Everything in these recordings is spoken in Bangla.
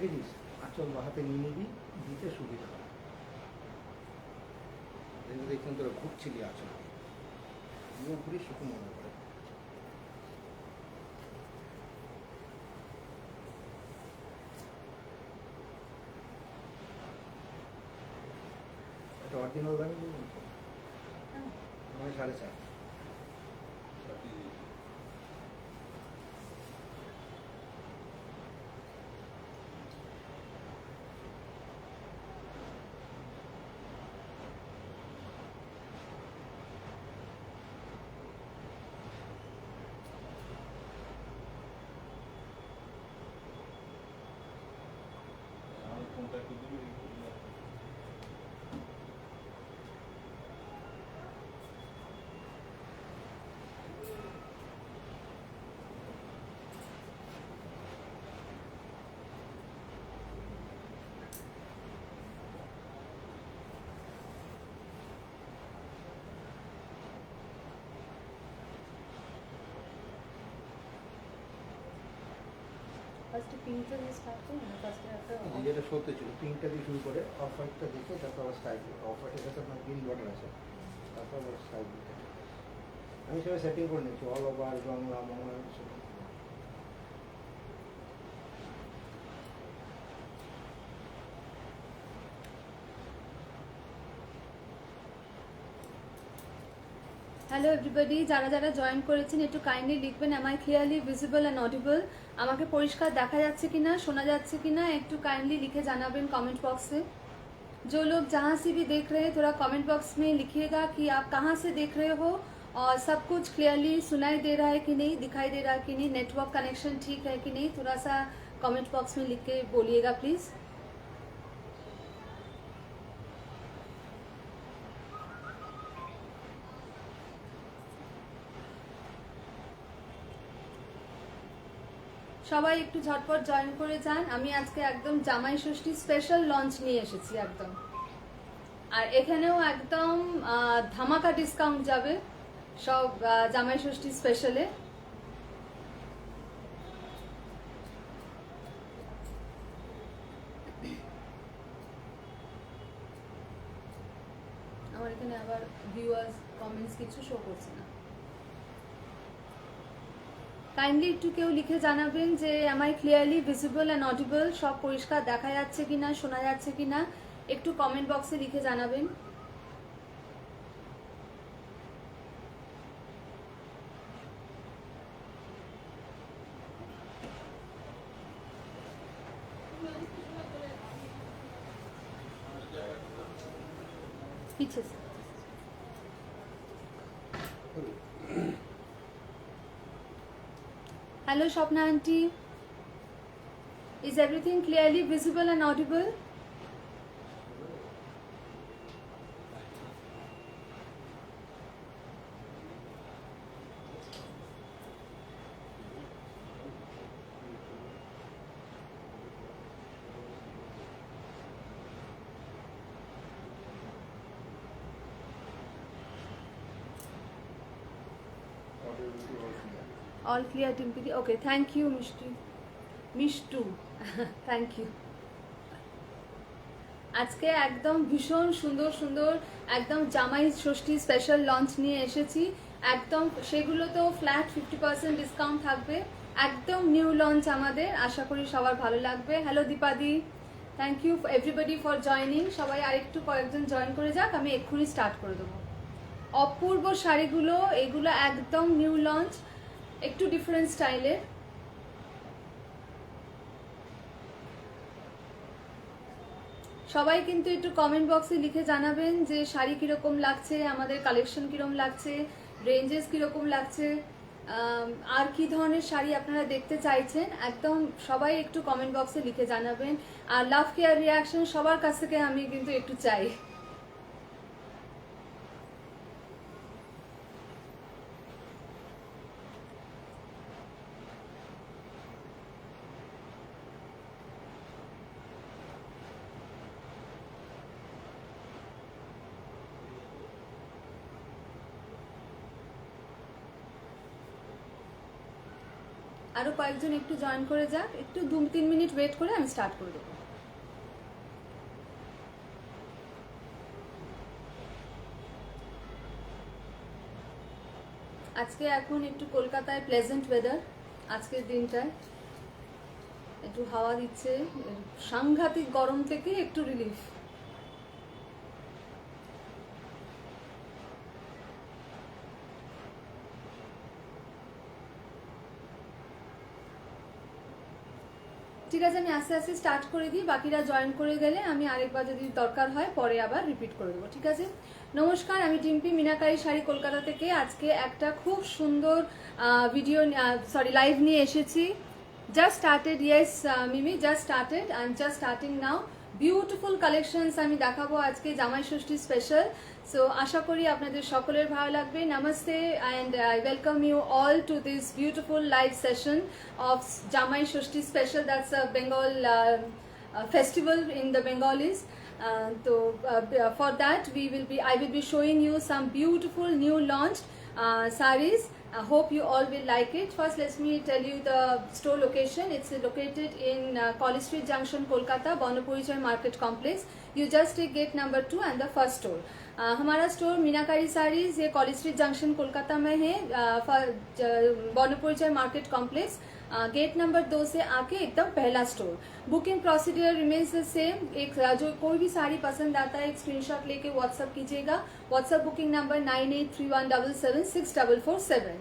দেখেছিস আঁচল হাতে নিয়ে নিবি, দিতে সুবিধা হয়। দেখুন তোরা ঘুরছিলি আঁচল নিয়ে ঘুরি, সুখু মনে করে। এটা অরিজিনাল দামি বলুন তো, মানে 4.5। ফার্স্টে পিঙ্কটা দিয়ে স্টার্ট করি না, ফার্স্টে একটা যেটা সত্যি ছিল পিঙ্কটা দিয়ে শুরু করে অফ হোয়াইটটা দেখে তারপর আবার স্টাইল। অফ হোয়াইটের কাছে আপনার গ্রিন বর্ডার আছে, তারপর আবার স্টাইল দিতে। আমি সবাই সেটিং করে নিচ্ছি অল ওভার বাংলা মঙ্গলা কিছু। হ্যালো এভরিবডি, যারা যারা জয়েন করেছেন একটু কাইন্ডলি লিখবেন am I clearly visible and audible. আমাকে পরিষ্কার দেখা যাচ্ছে কিনা, শোনা যাচ্ছে কিনা একটু কাইন্ডলি লিখে জানাবেন कमेंट बॉक्स से। जो लोग जहाँ से भी देख रहे हैं थोड़ा कमेंट बॉक्स में लिखिएगा कि आप कहाँ से देख रहे हो और सब कुछ क्लियरली सुनाई दे रहा है कि नहीं, दिखाई दे रहा है कि नहीं, नेटवर्क कनेक्शन ठीक है कि नहीं, थोड़ा सा कमेंट बॉक्स में लिख के बोलिएगा प्लीज़। সবাই একটু ঝটপট জয়েন করে যান। আমি আজকে একদম জামাই ষষ্ঠী স্পেশাল লঞ্চ নিয়ে এসেছি একদম, আর এখানেও একদম ধামাকা ডিসকাউন্ট যাবে সব জামাই ষষ্ঠী স্পেশালে। আমার এখানে আবার ভিউয়ার্স কমেন্টস কিছু শো করছে না। কাইন্ডলি একটু কেউ লিখে জানাবেন যে am I clearly visible and audible, সব পরিষ্কার দেখা যাচ্ছে কিনা, শোনা যাচ্ছে কিনা একটু কমেন্ট বক্সে লিখে জানাবেন। पीछे से hello Swapna aunty, is everything clearly visible and audible? All clear Timpidi, okay, thank you Mishtu thank you. আজকে একদম ভীষণ সুন্দর সুন্দর একদম জামাই ষষ্ঠী স্পেশাল লঞ্চ নিয়ে এসেছি একদম, সেগুলোতেও ফ্ল্যাট 50% ডিসকাউন্ট থাকবে, একদম নিউ লঞ্চ আমাদের, আশা করি সবার ভালো লাগবে। হ্যালো দীপাদি, thank you everybody for joining. সবাই আরেকটু কয়েকজন জয়েন করে যাক, আমি এক্ষুনি স্টার্ট করে দেবো। অপূর্ব শাড়িগুলো, এগুলো একদম নিউ লঞ্চ, একটু ডিফারেন্ট স্টাইলের। সবাই কিন্তু একটু কমেন্ট বক্সে লিখে জানাবেন যে শাড়ি কিরকম লাগছে, আমাদের কালেকশন কিরকম লাগছে, রেঞ্জেস কিরকম লাগছে, আর কি ধরনের শাড়ি আপনারা দেখতে চাইছেন, একদম সবাই একটু কমেন্ট বক্সে লিখে জানাবেন। আর লাভ কেয়ার রিয়াকশন সবার কাছ থেকে আমি কিন্তু একটু চাই। আরও কয়েকজন একটু জয়েন করে যাক, একটু 2-3 মিনিট ওয়েট করে আমি স্টার্ট করে দেবো। আজকে এখন একটু কলকাতায় প্লেজেন্ট ওয়েদার, আজকের দিনটায় একটু হাওয়া দিচ্ছে, সাংঘাতিক গরম থেকে একটু রিলিফ। ঠিক আছে, আমি আস্তে আস্তে স্টার্ট করে দিই, বাকিরা জয়েন করে গেলে আমি আরেকবার যদি দরকার হয় পরে আবার রিপিট করে দেবো। ঠিক আছে, নমস্কার, আমি ডিম্পি মিনাকারি শাড়ি কলকাতা থেকে আজকে একটা খুব সুন্দর ভিডিও লাইভ নিয়ে এসেছি। Just started, yes Mimi, just started, I am just starting now. Beautiful collections আমি দেখাবো আজকে জামাই ষষ্ঠী স্পেশাল। সো আশা করি আপনাদের সকলের ভালো লাগবে। Namaste and I welcome you all to this beautiful live session of Jamai Shashthi special. That's a Bengal festival in the Bengalis. For that I will be showing you some beautiful new launched sarees. I hope you all will like it. First, let me tell you the store location. It's located in College Street Junction, Kolkata, Bonapurichai Market Complex. You just take gate number 2 and the first store. हमारा स्टोर मीनाकारी साड़ीज ये कॉलेज स्ट्रीट जंक्शन कोलकाता में है, बोनापुरिचाई मार्केट कॉम्प्लेक्स, गेट नंबर 2 से आके एकदम पहला store. Booking procedure remains the same. एक जो कोई भी साड़ी पसंद आता है एक स्क्रीनशॉट लेके व्हाट्सअप कीजिएगा। WhatsApp booking number 9831776447।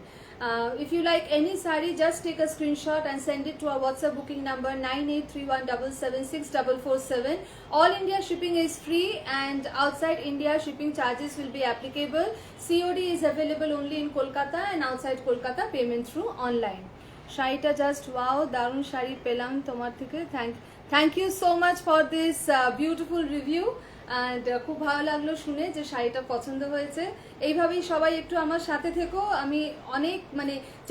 If you like any sari, just take a screenshot and send it to our WhatsApp booking number 9831776447. All India shipping is free and outside India shipping charges will be applicable. COD is available only in Kolkata and outside Kolkata payment through online. শাড়িটা জাস্ট ওয়াও, দারুণ শাড়ি পেলাম তোমার থেকে। Thank you so much for this beautiful review and খুব ভালো লাগলো শুনে যে শাড়িটা পছন্দ হয়েছে। এইভাবেই সবাই একটু আমার সাথে থেকো। আমি অনেক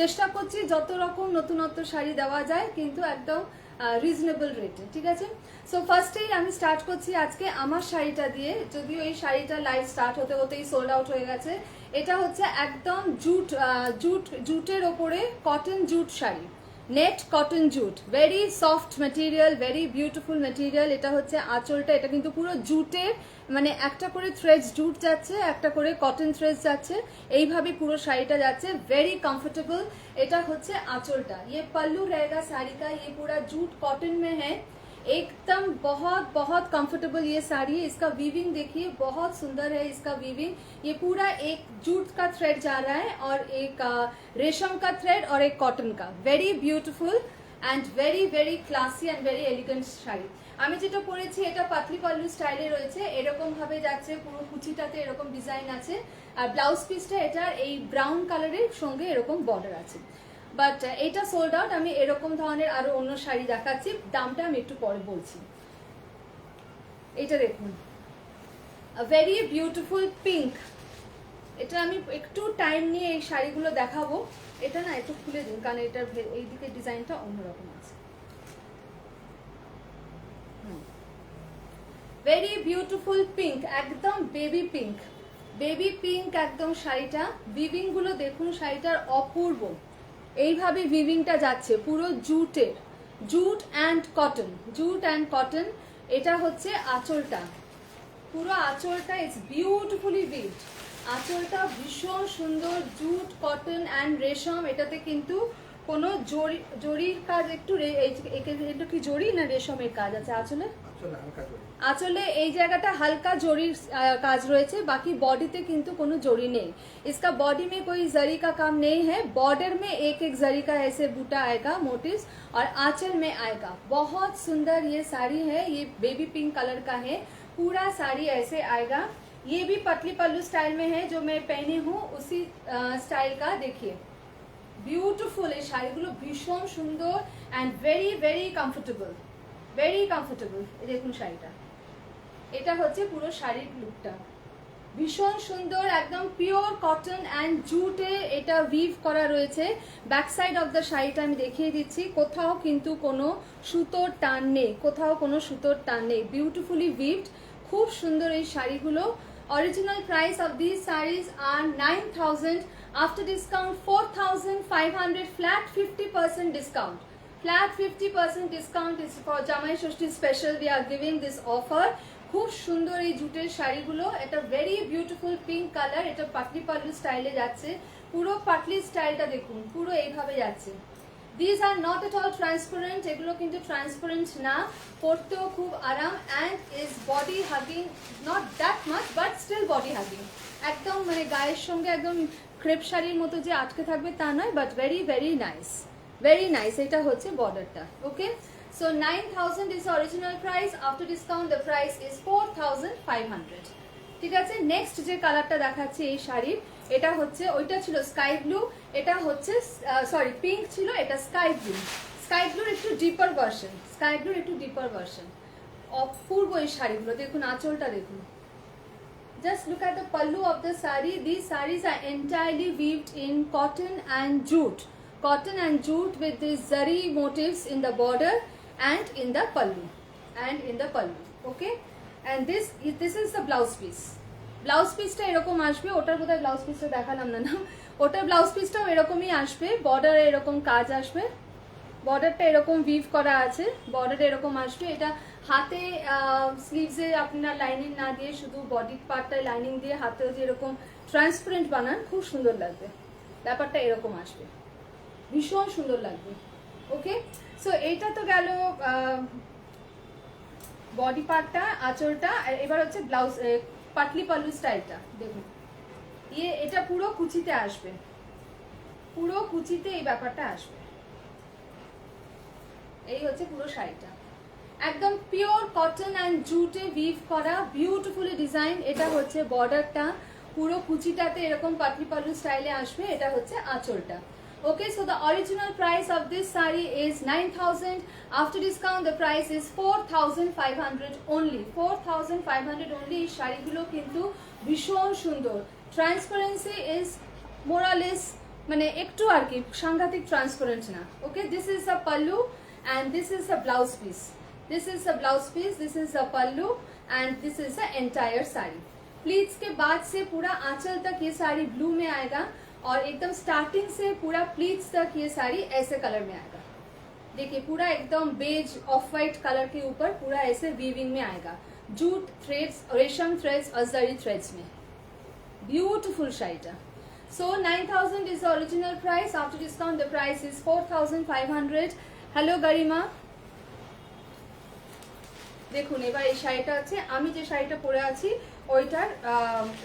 চেষ্টা করছি যত রকম নতুনত্ব শাড়ি দেওয়া যায়, কিন্তু একদম রিজনেবল রেটে। ঠিক আছে, সো ফার্স্টেই আমি স্টার্ট করছি আজকে আমার শাড়িটা দিয়ে, যদিও এই শাড়িটা লাইভ স্টার্ট হতে হতেই সোল্ড আউট হয়ে গেছে। এটা হচ্ছে একদম জুটের ওপরে cotton jute sari, net cotton jute, very soft material, very beautiful material. এটা হচ্ছে আঁচলটা, এটা কিন্তু পুরো জুটের, একটা করে থ্রেডস জুট যাচ্ছে, একটা করে কটন থ্রেডস যাচ্ছে, এইভাবে পুরো শাড়িটা যাচ্ছে, ভেরি কমফোর্টেবল। এটা হচ্ছে আঁচলটা। ये पल्लू रहेगा साड़ी का, ये पूरा जूट कॉटन में है, एकदम बहुत बहुत कंफर्टेबल ये साड़ी है। इसका वीविंग देखिए, बहुत सुंदर है इसका वीविंग। ये पूरा एक जूट का थ्रेड जा रहा है और एक रेशम का थ्रेड और एक कॉटन का। Very beautiful and very very classy and very elegant sari. আমি যেটা পরেছি এটা পাতলি পাল্লু স্টাইলে রয়েছে, এরকম ভাবে যাচ্ছে, পুরো কুচিটাতে এরকম ডিজাইন আছে, আর ব্লাউজ পিসটা এটার এই ব্রাউন কালারের সঙ্গে এরকম বর্ডার আছে। বাট এটা সোল্ড আউট। আমি এরকম ধরনের আরো অন্য শাড়ি দেখাচ্ছি, দামটা আমি একটু পরে বলছি। এটা দেখুন, ভেরি বিউটিফুল পিঙ্ক। এটা আমি একটু টাইম নিয়ে এই শাড়িগুলো দেখাবো। এটা না একটু খুলে দিন, কারণ এটার এইদিকে ডিজাইনটা অন্যরকম আছে। ভেরি বিউটিফুল পিঙ্ক, একদম বেবি পিঙ্ক, বেবি পিঙ্ক একদম শাড়িটা। উইভিং গুলো দেখুন, শাড়িটার অপূর্ব। এইভাবে উইভিংটা যাচ্ছে পুরো জুটের, jute and cotton, jute and cotton. এটা হচ্ছে আঁচলটা, পুরো আঁচলটা ইটস বিউটিফুলি উইভড। আঁচলটা ভীষণ সুন্দর, জুট কটন অ্যান্ড রেশম। এটাতে কিন্তু কোনো জরির কাজ, একটু কি জরি না রেশমের কাজ আছে আঁচলে? আঁচলে এই জায়গাটা হালকা জরির কাজ রয়েছে, বাকি বডিতে কিন্তু কোনো জরি নেই। इसका बॉडी में कोई जरी का काम नहीं है। बॉर्डर में एक एक जरी का ऐसे बूटा आएगा, मोटिव्स, और आंचल में आएगा। बहुत सुंदर ये साड़ी है, ये बेबी पिंक कलर का है। पूरा साड़ी ऐसे आएगा। ये भी पतली पल्लू स्टाइल में है, जो मैं पहनी हूँ उसी स्टाइल का। देखिए ब्यूटिफुल, ये শাড়িগুলো ভীষণ সুন্দর and very very comfortable, very comfortable. দেখুন শাড়িটা, এটা হচ্ছে পুরো শাড়ির লুকটা, ভীষণ সুন্দর, একদম পিওর কটন অ্যান্ড জুটে এটা উইভ করা রয়েছে। ব্যাক সাইড অফ দ্য শাড়িটা আমি দেখিয়ে দিচ্ছি, কোথাও কিন্তু কোনো সুতোর টান নেই, কোথাও কোনো সুতোর টান নেই, বিউটিফুলি উইভড। খুব সুন্দর এই শাড়িগুলো, Original price of these sarees are 9,000. After discount 4,500. Flat 50% discount. Flat 50% discount is for Jamai Shoshti special. We are giving this offer. খুব সুন্দর এই জুটের শাড়িগুলো, এটা ভেরি বিউটিফুল পিঙ্ক কালার, এটা পাটলি পাল্লু স্টাইলে যাচ্ছে, পুরো পাটলি স্টাইলটা দেখুন, পুরো এইভাবে যাচ্ছে। These are not at all transparent, এগুলো কিন্তু ট্রান্সপারেন্ট না, পরতেও খুব আরাম and is body hugging, not that much but steel body hugging, একদম মানে গায়ের সঙ্গে একদম ক্রেপ শাড়ির মতো যে আটকে থাকবে তা নয়, but very very nice, very nice. এটা হচ্ছে বর্ডারটা। ওকে, so 9,000 is the original price. After discount the price is 4,500. ঠিক আছে, নেক্সট যে কালারটা দেখাচ্ছি এই শাড়ির, এটা হচ্ছে, ওইটা ছিল স্কাই ব্লু, এটা হচ্ছে সরি পিঙ্ক ছিল, এটা স্কাই ব্লু। স্কাই ব্লুর একটু ডিপার ভার্সন, স্কাই ব্লুর একটু ডিপার ভার্সন। অপূর্ব এই শাড়িগুলো দেখুন, আঁচলটা দেখুন। Just look at the pallu of the saree. These sarees are entirely weaved in cotton and jute. Cotton and jute with these zari motifs in the border and in the pallu. Okay, and this is the blouse piece. Blouse piece টা এরকম আসবে, ওটার বোধহয় ব্লাউজ পিসটা দেখালাম না, ওটার ব্লাউজ পিসটাও এরকমই আসবে, বর্ডারে এরকম কাজ আসবে, বর্ডারটা এরকম উইভ করা আছে, বর্ডারে এরকম আসবে। এটা হাতে স্লিভসে আপনার লাইনিং না দিয়ে শুধু বডি পার্টটায় লাইনিং দিয়ে হাতেও যে এরকম ট্রান্সপারেন্ট বানান, খুব সুন্দর লাগবে, ব্যাপারটা এরকম আসবে, ভীষণ সুন্দর লাগবে। ওকে, সো এইটা তো গেল বডি পার্টটা, আঁচলটা। এবার হচ্ছে ব্লাউজ পাটলি পাল্লু স্টাইলটা দেখুন, এটা পুরো কুচিতে আসবে, পুরো কুচিতে এই ব্যাপারটা আসবে। এই হচ্ছে পুরো শাড়িটা, একদম পিওর কটন অ্যান্ড জুটে উইভ করা, বিউটিফুলি ডিজাইন। এটা হচ্ছে বর্ডারটা, পুরো কুচিটাতে এরকম পাটলি পাল্লু স্টাইলে আসবে। এটা হচ্ছে আঁচলটা। Okay, so the original price of this saree is 9,000. After discount the price is 4,500 only. 4,500 only. এই শাড়িগুলো কিন্তু ভীষণ সুন্দর। Transparency is more or less মানে একটু আর কি সাংঘাতিক ট্রান্সপারেন্ট না। Okay, this is the pallu and this is the blouse piece. This is the blouse piece, this is the pallu and this is the entire saree. Pleats के बाद से पूरा आंचल तक ये साड़ी ब्लू में आएगा और एकदम स्टार्टिंग से पूरा प्लीट्स तक ये साड़ी ऐसे कलर में आएगा। देखिए पूरा एकदम बेज ऑफ वाइट कलर के ऊपर पूरा ऐसे वीविंग में आएगा, जूट थ्रेड्स, रेशम थ्रेड्स और जरी थ्रेड्स में। Beautiful शाइटा। So 9,000 is the original price. After discount the price is 4,500. Hello Garima. দেখুন এবার এই শাড়িটা আছে, আমি যে শাড়িটা পরে আছি ওইটার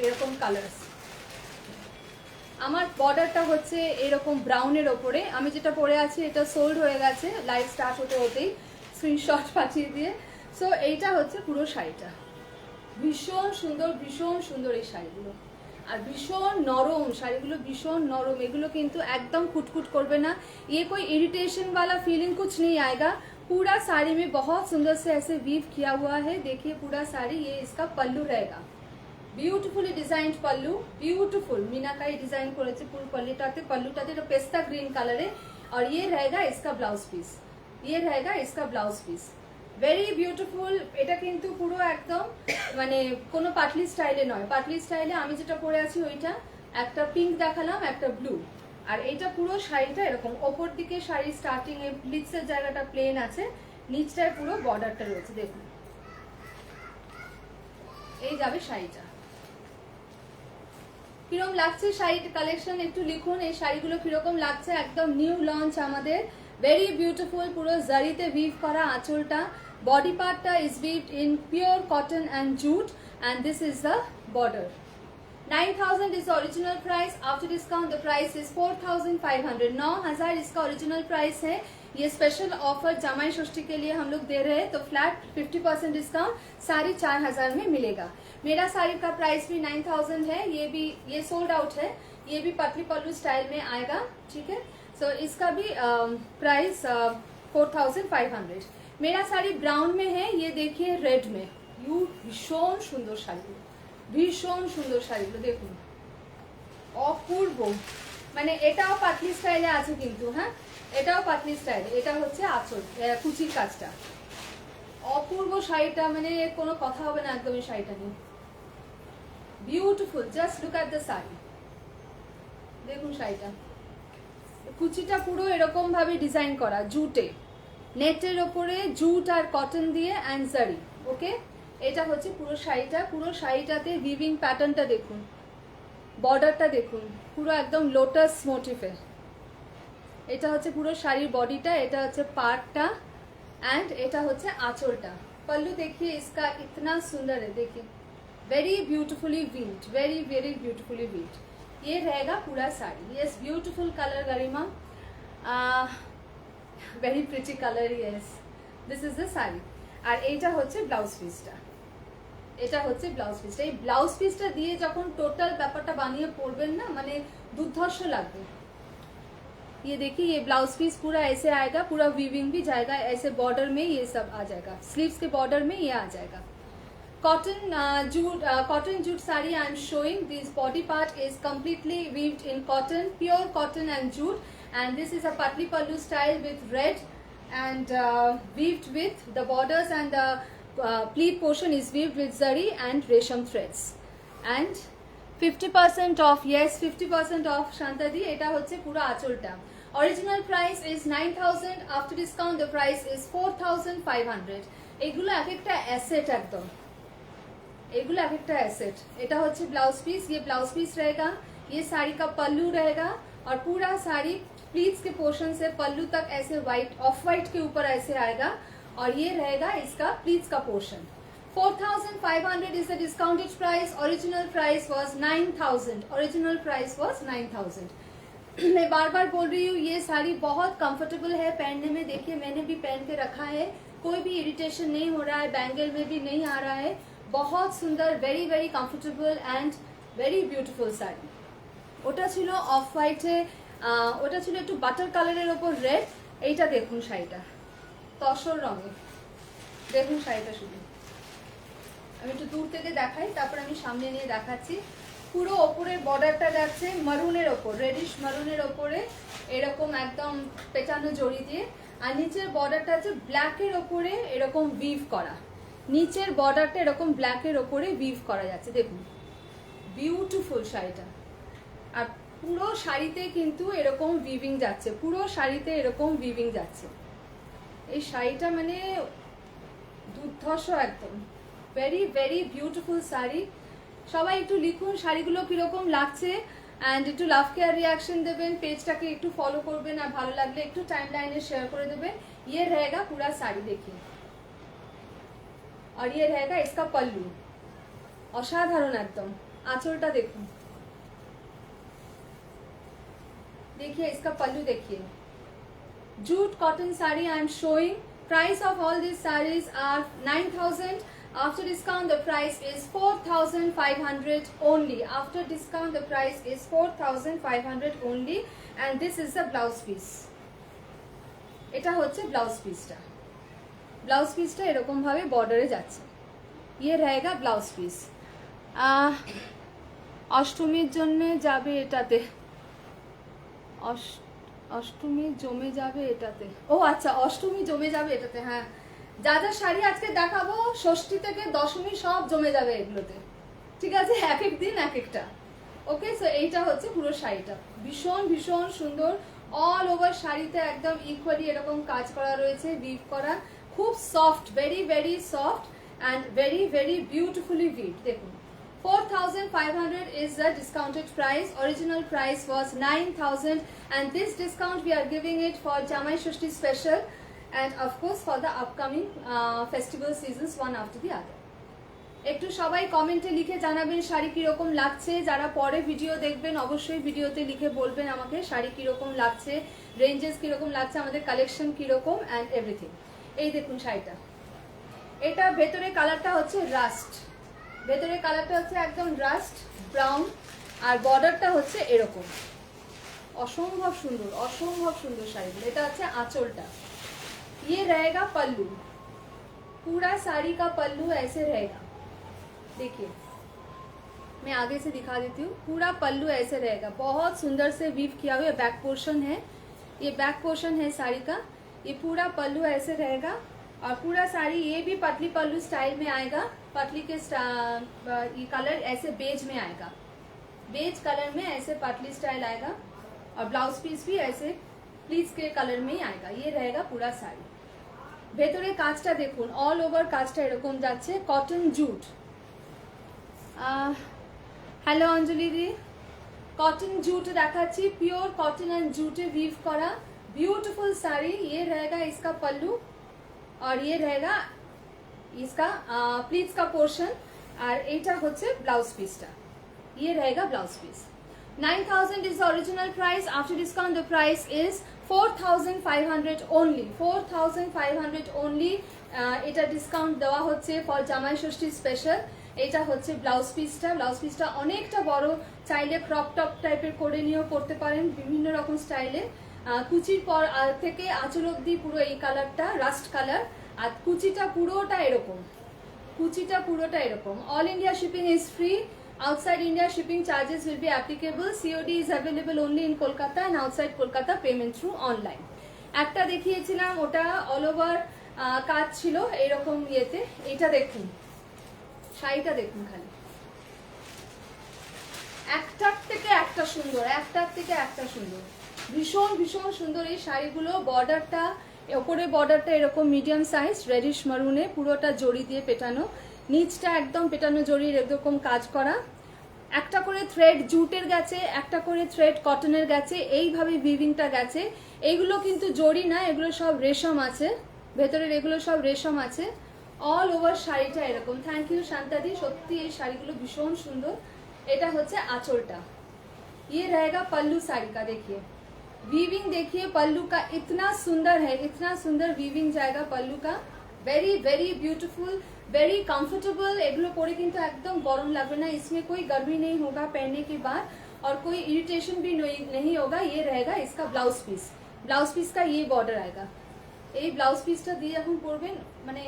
এরকম কালার। আমার বর্ডারটা হচ্ছে এরকম ব্রাউনের ওপরে, আমি যেটা পরে আছি এটা সোল্ড হয়ে গেছে লাইভ স্টার্ট হতে হতেই, স্ক্রিনশট পাঠিয়ে দিয়ে। সো এইটা হচ্ছে পুরো শাড়িটা, ভীষণ সুন্দর, ভীষণ সুন্দর এই শাড়িগুলো, আর ভীষণ নরম শাড়িগুলো, ভীষণ নরম। এগুলো কিন্তু একদম কুটকুট করবে না, ये कोई इरिटेशन वाला फीलिंग कुछ नहीं आएगा। पूरा साड़ी में बहुत सुंदर से ऐसे वीव किया हुआ है, देखिए पूरा साड़ी, ये इसका पल्लू रहेगा, ब्यूटीफुली डिजाइंड पल्लू, ब्यूटीफुल मीनाकारी डिजाइन করেছে পুরো पल्लूटाते এটা পেস্তা গ্রিন কালারে। और ये रहेगा इसका ब्लाउज पीस, ये रहेगा इसका ब्लाउज पीस, ভেরি বিউটিফুল। এটা কিন্তু পুরো একদম মানে কোনো পাটলি স্টাইলে নয়, পাটলি স্টাইলে আমি যেটা পরে আছি ওইটা একটা পিঙ্ক দেখালাম, একটা ব্লু, আর এইটা পুরো শাড়িটা এরকম ওপর দিকে শাড়ি স্টার্টিং এ প্লিটসের জায়গাটা প্লেন আছে, নিচটায় পুরো বর্ডারটা রয়েছে দেখুন। এই যাবে শাড়িটা, কিরকম লাগছে শাড়ির কালেকশন একটু লিখুন, এই শাড়িগুলো কিরকম লাগছে, একদম নিউ লঞ্চ আমাদের, ভেরি বিউটিফুল, পুরো জারিতে উইভ করা আঁচলটা, বডি পার্টটা is weaved in pure cotton and jute and this is the border. 9,000 is the original price. After discount the price is 4,500. 9,000 इसका original price है, ये स्पेशल ऑफर जमाई षष्ठी के लिए हम लोग दे रहे हैं, तो फ्लैट 50% डिस्काउंट 4,500 में मिलेगा। मेरा साड़ी का प्राइस भी 9,000 है, ये सोल्ड आउट है, ये भी पतली पल्लू स्टाइल में आएगा, ठीक है। सो इसका भी प्राइस 4,500। मेरा साड़ी ब्राउन में है, ये देखिए रेड में, यू भीषण सुंदर শাড়ি, ভীষণ সুন্দর শাড়িগুলো দেখুন, অপূর্ব। মানে এটাও পাতলি স্টাইলে আছে কিন্তু, হ্যাঁ এটাও পাতলি স্টাইলে, এটা হচ্ছে আঁচল কুচির কাজটা, অপূর্ব শাড়িটা, মানে কোনো কথা হবে না একদম এই শাড়িটা নিয়ে। Beautiful, just look at the sari. দেখুন শাড়িটা, কুচিটা পুরো এরকম ভাবে ডিজাইন করা জুটে, নেটের ওপরে জুট আর কটন দিয়ে অ্যান্ড জারি। ওকে, এটা হচ্ছে পুরো শাড়িটা। পুরো শাড়িটাতে উইভিং প্যাটার্নটা দেখুন, বর্ডারটা দেখুন, পুরো একদম লোটাস মোটিফের। এটা হচ্ছে পুরো শাড়ির বডিটা, এটা হচ্ছে পার্টটা एंड এটা হচ্ছে আঁচলটা। पल्लू देखिए इसका इतना सुंदर है, देखिए very beautifully weaved, very very beautifully weaved. ये रहेगा पूरा sari. Yes, beautiful colour Garima, very pretty colour. Yes, this is the sari. আর এইটা হচ্ছে ব্লাউজ পিসটা, এটা হচ্ছে ব্লাউজ পিসটা। এই ব্লাউজ পিসটা দিয়ে যখন টোটাল ব্যাপারটা বানিয়ে পরবেন না, মানে দুর্ধর্ষ লাগবে। ये देखिए, ये ब्लाउज पीस पूरा ऐसे आएगा, पूरा वीविंग भी जाएगा, ऐसे बॉर्डर में ये सब आ जाएगा, स्लीव्स के बॉर्डर में ये आ जाएगा। Cotton jute sari I am showing. This body part is completely weaved in cotton, pure cotton and jute, and this is a patli pallu style with red and weaved with the borders, and the pleat portion is weaved with zari and resham threads. And 50% off, yes 50% off Shanta di. এটা হচ্ছে পুরো আঁচলটা। Original price is 9000, after discount the price is 4500। এগুলো এক একটা অ্যাসেট, একদম এগুলো এক একটা অ্যাসেট। এটা হচ্ছে ব্লাউজ পিস, ये ब्लाउज पीस रहेगा, ये साड़ी का पल्लू रहेगा, और पूरा साड़ी प्लीट्स के पोर्शन से पल्लू तक ऐसे व्हाइट, ऑफ व्हाइट के ऊपर ऐसे आएगा, और ये रहेगा इसका प्लीट्स का portion. 4500 is the discounted price. Original price was 9000. Original price was 9000. मैं बार बार बोल रही हूँ, ये साड़ी बहुत कंफर्टेबल है पहनने में। देखिए, मैंने भी पहन के रखा है, कोई भी इरिटेशन नहीं हो रहा है, बैंगल में भी नहीं आ रहा है। बहुत सुंदर, very very comfortable and very beautiful sari. ওটা ছিল অফ হোয়াইটে, ওটা ছিল একটু বাটার কালারের ওপর রেড। এইটা দেখুন শাড়িটা তসর রঙের, দেখুন শাড়িটা শুধু আমি একটু দূর থেকে দেখাই, তারপর আমি সামনে নিয়ে দেখাচ্ছি। পুরো ওপরের বর্ডারটা যাচ্ছে মারুনের ওপর, রেডিশ মারুনের ওপরে এরকম একদম পেঁচানো জড়ি দিয়ে, আর নিচের বর্ডারটা আছে ব্ল্যাকের ওপরে এরকম উইভ করা। নিচের বর্ডারটা এরকম ব্ল্যাকের ওপরে উইভ করা যাচ্ছে, দেখুন বিউটিফুল শাড়িটা। আর পুরো শাড়িতে কিন্তু এরকম উইভিং যাচ্ছে, পুরো শাড়িতে এরকম উইভিং যাচ্ছে। এই শাড়িটা মানে দুর্ধর্ষ একদম, ভেরি ভেরি বিউটিফুল শাড়ি। সবাই একটু লিখুন শাড়িগুলো কিরকম লাগছে, অ্যান্ড একটু লাভ কেয়ার রিয়াকশন দেবেন, পেজটাকে একটু ফলো করবেন, আর ভালো লাগলে একটু টাইম লাইনে শেয়ার করে দেবেন। ये रहेगा पूरा साड़ी, देखिए, और ये रहेगा इसका पल्लू, অসাধারণ একদম। আঁচলটা দেখুন, देखिए इसका पल्लू देखिए। Jute cotton sari I am showing. Price of all this saris are 9000. After discount the price is 4500 only. After discount the price is 4500 only, and this is the blouse piece. এটা হচ্ছে ব্লাউজ পিসটা। ব্লাউজ পিসটা এরকম ভাবে বর্ডারে যাচ্ছে। ये रहेगा ব্লাউজ পিস। অষ্টমীর জন্য যাবে এটাতে, অষ্টমী জমে যাবে এটাতে। ও আচ্ছা, অষ্টমী জমে যাবে এটাতে। হ্যাঁ, যা যা শাড়ি আজকে দেখাবো ষষ্ঠী থেকে দশমী সব জমে যাবে এগুলোতে, ঠিক আছে, এক এক দিন এক একটা। ওকে, সো এইটা হচ্ছে পুরো শাড়িটা, ভীষণ ভীষণ সুন্দর। অল ওভার শাড়িতে একদম ইকুয়ালি এরকম কাজ করা রয়েছে, উইভ করা, খুব soft, very very soft and very very beautifully we've. দেখুন, 4500 is the discounted price. Original price was 9000, and this discount we are giving it for Jamai Shashti special, and of course for the upcoming festival seasons, one after the other. একটু সবাই কমেন্টে লিখে জানাবেন শাড়ি কিরকম লাগছে। যারা পরে ভিডিও দেখবেন অবশ্যই ভিডিওতে লিখে বলবেন আমাকে শাড়ি কিরকম লাগছে, রেঞ্জেস কিরকম লাগছে, আমাদের কালেকশন কিরকম অ্যান্ড এভরিথিং। এই দেখুন শাড়িটা, এটা ভেতরে কালারটা হচ্ছে রাস্ট, ভেতরে কালারটা হচ্ছে একদম রাস্ট ব্রাউন, আর বর্ডারটা হচ্ছে এরকম। অসম্ভব সুন্দর, অসম্ভব সুন্দর শাড়িগুলো। এটা হচ্ছে আঁচলটা। ये रहेगा पल्लू, पूरा साड़ी का पल्लू ऐसे रहेगा। देखिए, मैं आगे से दिखा देती हूँ, पूरा पल्लू ऐसे रहेगा, बहुत सुंदर से वीव किया हुआ। बैक पोर्शन है, ये बैक पोर्शन है साड़ी का। ये पूरा पल्लू ऐसे रहेगा, और पूरा साड़ी ये भी पतली पल्लू स्टाइल में आएगा, पटली के ये कलर ऐसे बेज में आएगा, बेज कलर में ऐसे पटली स्टाइल आएगा और ब्लाउज पीस भी ऐसे प्लीज के कलर में ही आएगा। ये रहेगा पूरा साड़ी। ভেতরে কাজটা দেখুন, অল ওভার কাজটা এরকম যাচ্ছে, cotton jute. Hello Anjali di, cotton jute देखाচ্ছি, प्योर कॉटन एंड जूटे वीव करा ब्यूटीफुल साड़ी। ये रहेगा इसका पल्लू और ये रहेगा इसका प्लीट्स का पोर्शन और এটা হচ্ছে ব্লাউজ পিসটা। ये रहेगा blouse piece. 9,000 is the original price. After discount the price is 4,500 only, 4,500 only। এটা ডিসকাউন্ট দেওয়া হচ্ছে ফর জামাই ষষ্ঠী স্পেশাল। এটা হচ্ছে ব্লাউজ পিসটা। ব্লাউজ পিসটা অনেকটা বড়, চাইলে ক্রপ টপ টাইপের করে নিয়েও করতে পারেন বিভিন্ন রকম স্টাইলে। কুচির পর থেকে আঁচল অবধি পুরো এই কালারটা রাস্ট কালার, আর কুচিটা পুরোটা এরকম, কুচিটা পুরোটা এরকম। All India shipping is free, outside India shipping charges will be applicable. COD is available only in Kolkata and outside Kolkata, payment through online. একটা দেখিয়েছিলাম ওটা অল ওভার কাজ ছিল এরকম ইয়েতে। এটা দেখুন, শাড়িটা দেখুন, খালি একটার থেকে একটা সুন্দর, একটার থেকে একটা সুন্দর, ভীষণ ভীষণ সুন্দর এই শাড়িগুলো। বর্ডারটা ওপরে বর্ডারটা এরকম মিডিয়াম সাইজ রেডিশ মারুনে, পুরোটা জড়ি দিয়ে পেটানো, নিচটা একদম পেটানো জড়ির এরকম কাজ করা। একটা করে থ্রেড জুটের গেছে, একটা করে থ্রেড কটনের গেছে, এইভাবে উইভিংটা গেছে। এইগুলো কিন্তু জড়ি না, এগুলো সব রেশম আছে ভেতরের, এগুলো সব রেশম আছে। অল ওভার শাড়িটা এরকম। থ্যাংক ইউ শান্তাদি, সত্যি এই শাড়িগুলো ভীষণ সুন্দর। এটা হচ্ছে আঁচলটা। ये रहेगा पल्लू साड़ी का। देखिए वीविंग, देखिए पल्लू का इतना सुंदर है, इतना सुंदर वीविंग जाएगा पल्लू का। Very very beautiful, very comfortable. एगुलो परे किंतु एकदम गरम लगবে না, इसमें कोई गर्मी नहीं होगा पहनने के बाद और कोई इरिटेशन भी नहीं होगा। ये रहेगा इसका ब्लाउज पीस। ब्लाउज पीस का ये बॉर्डर आएगा। এই ব্লাউজ পিসটা দিয়ে যখন পরবেন, মানে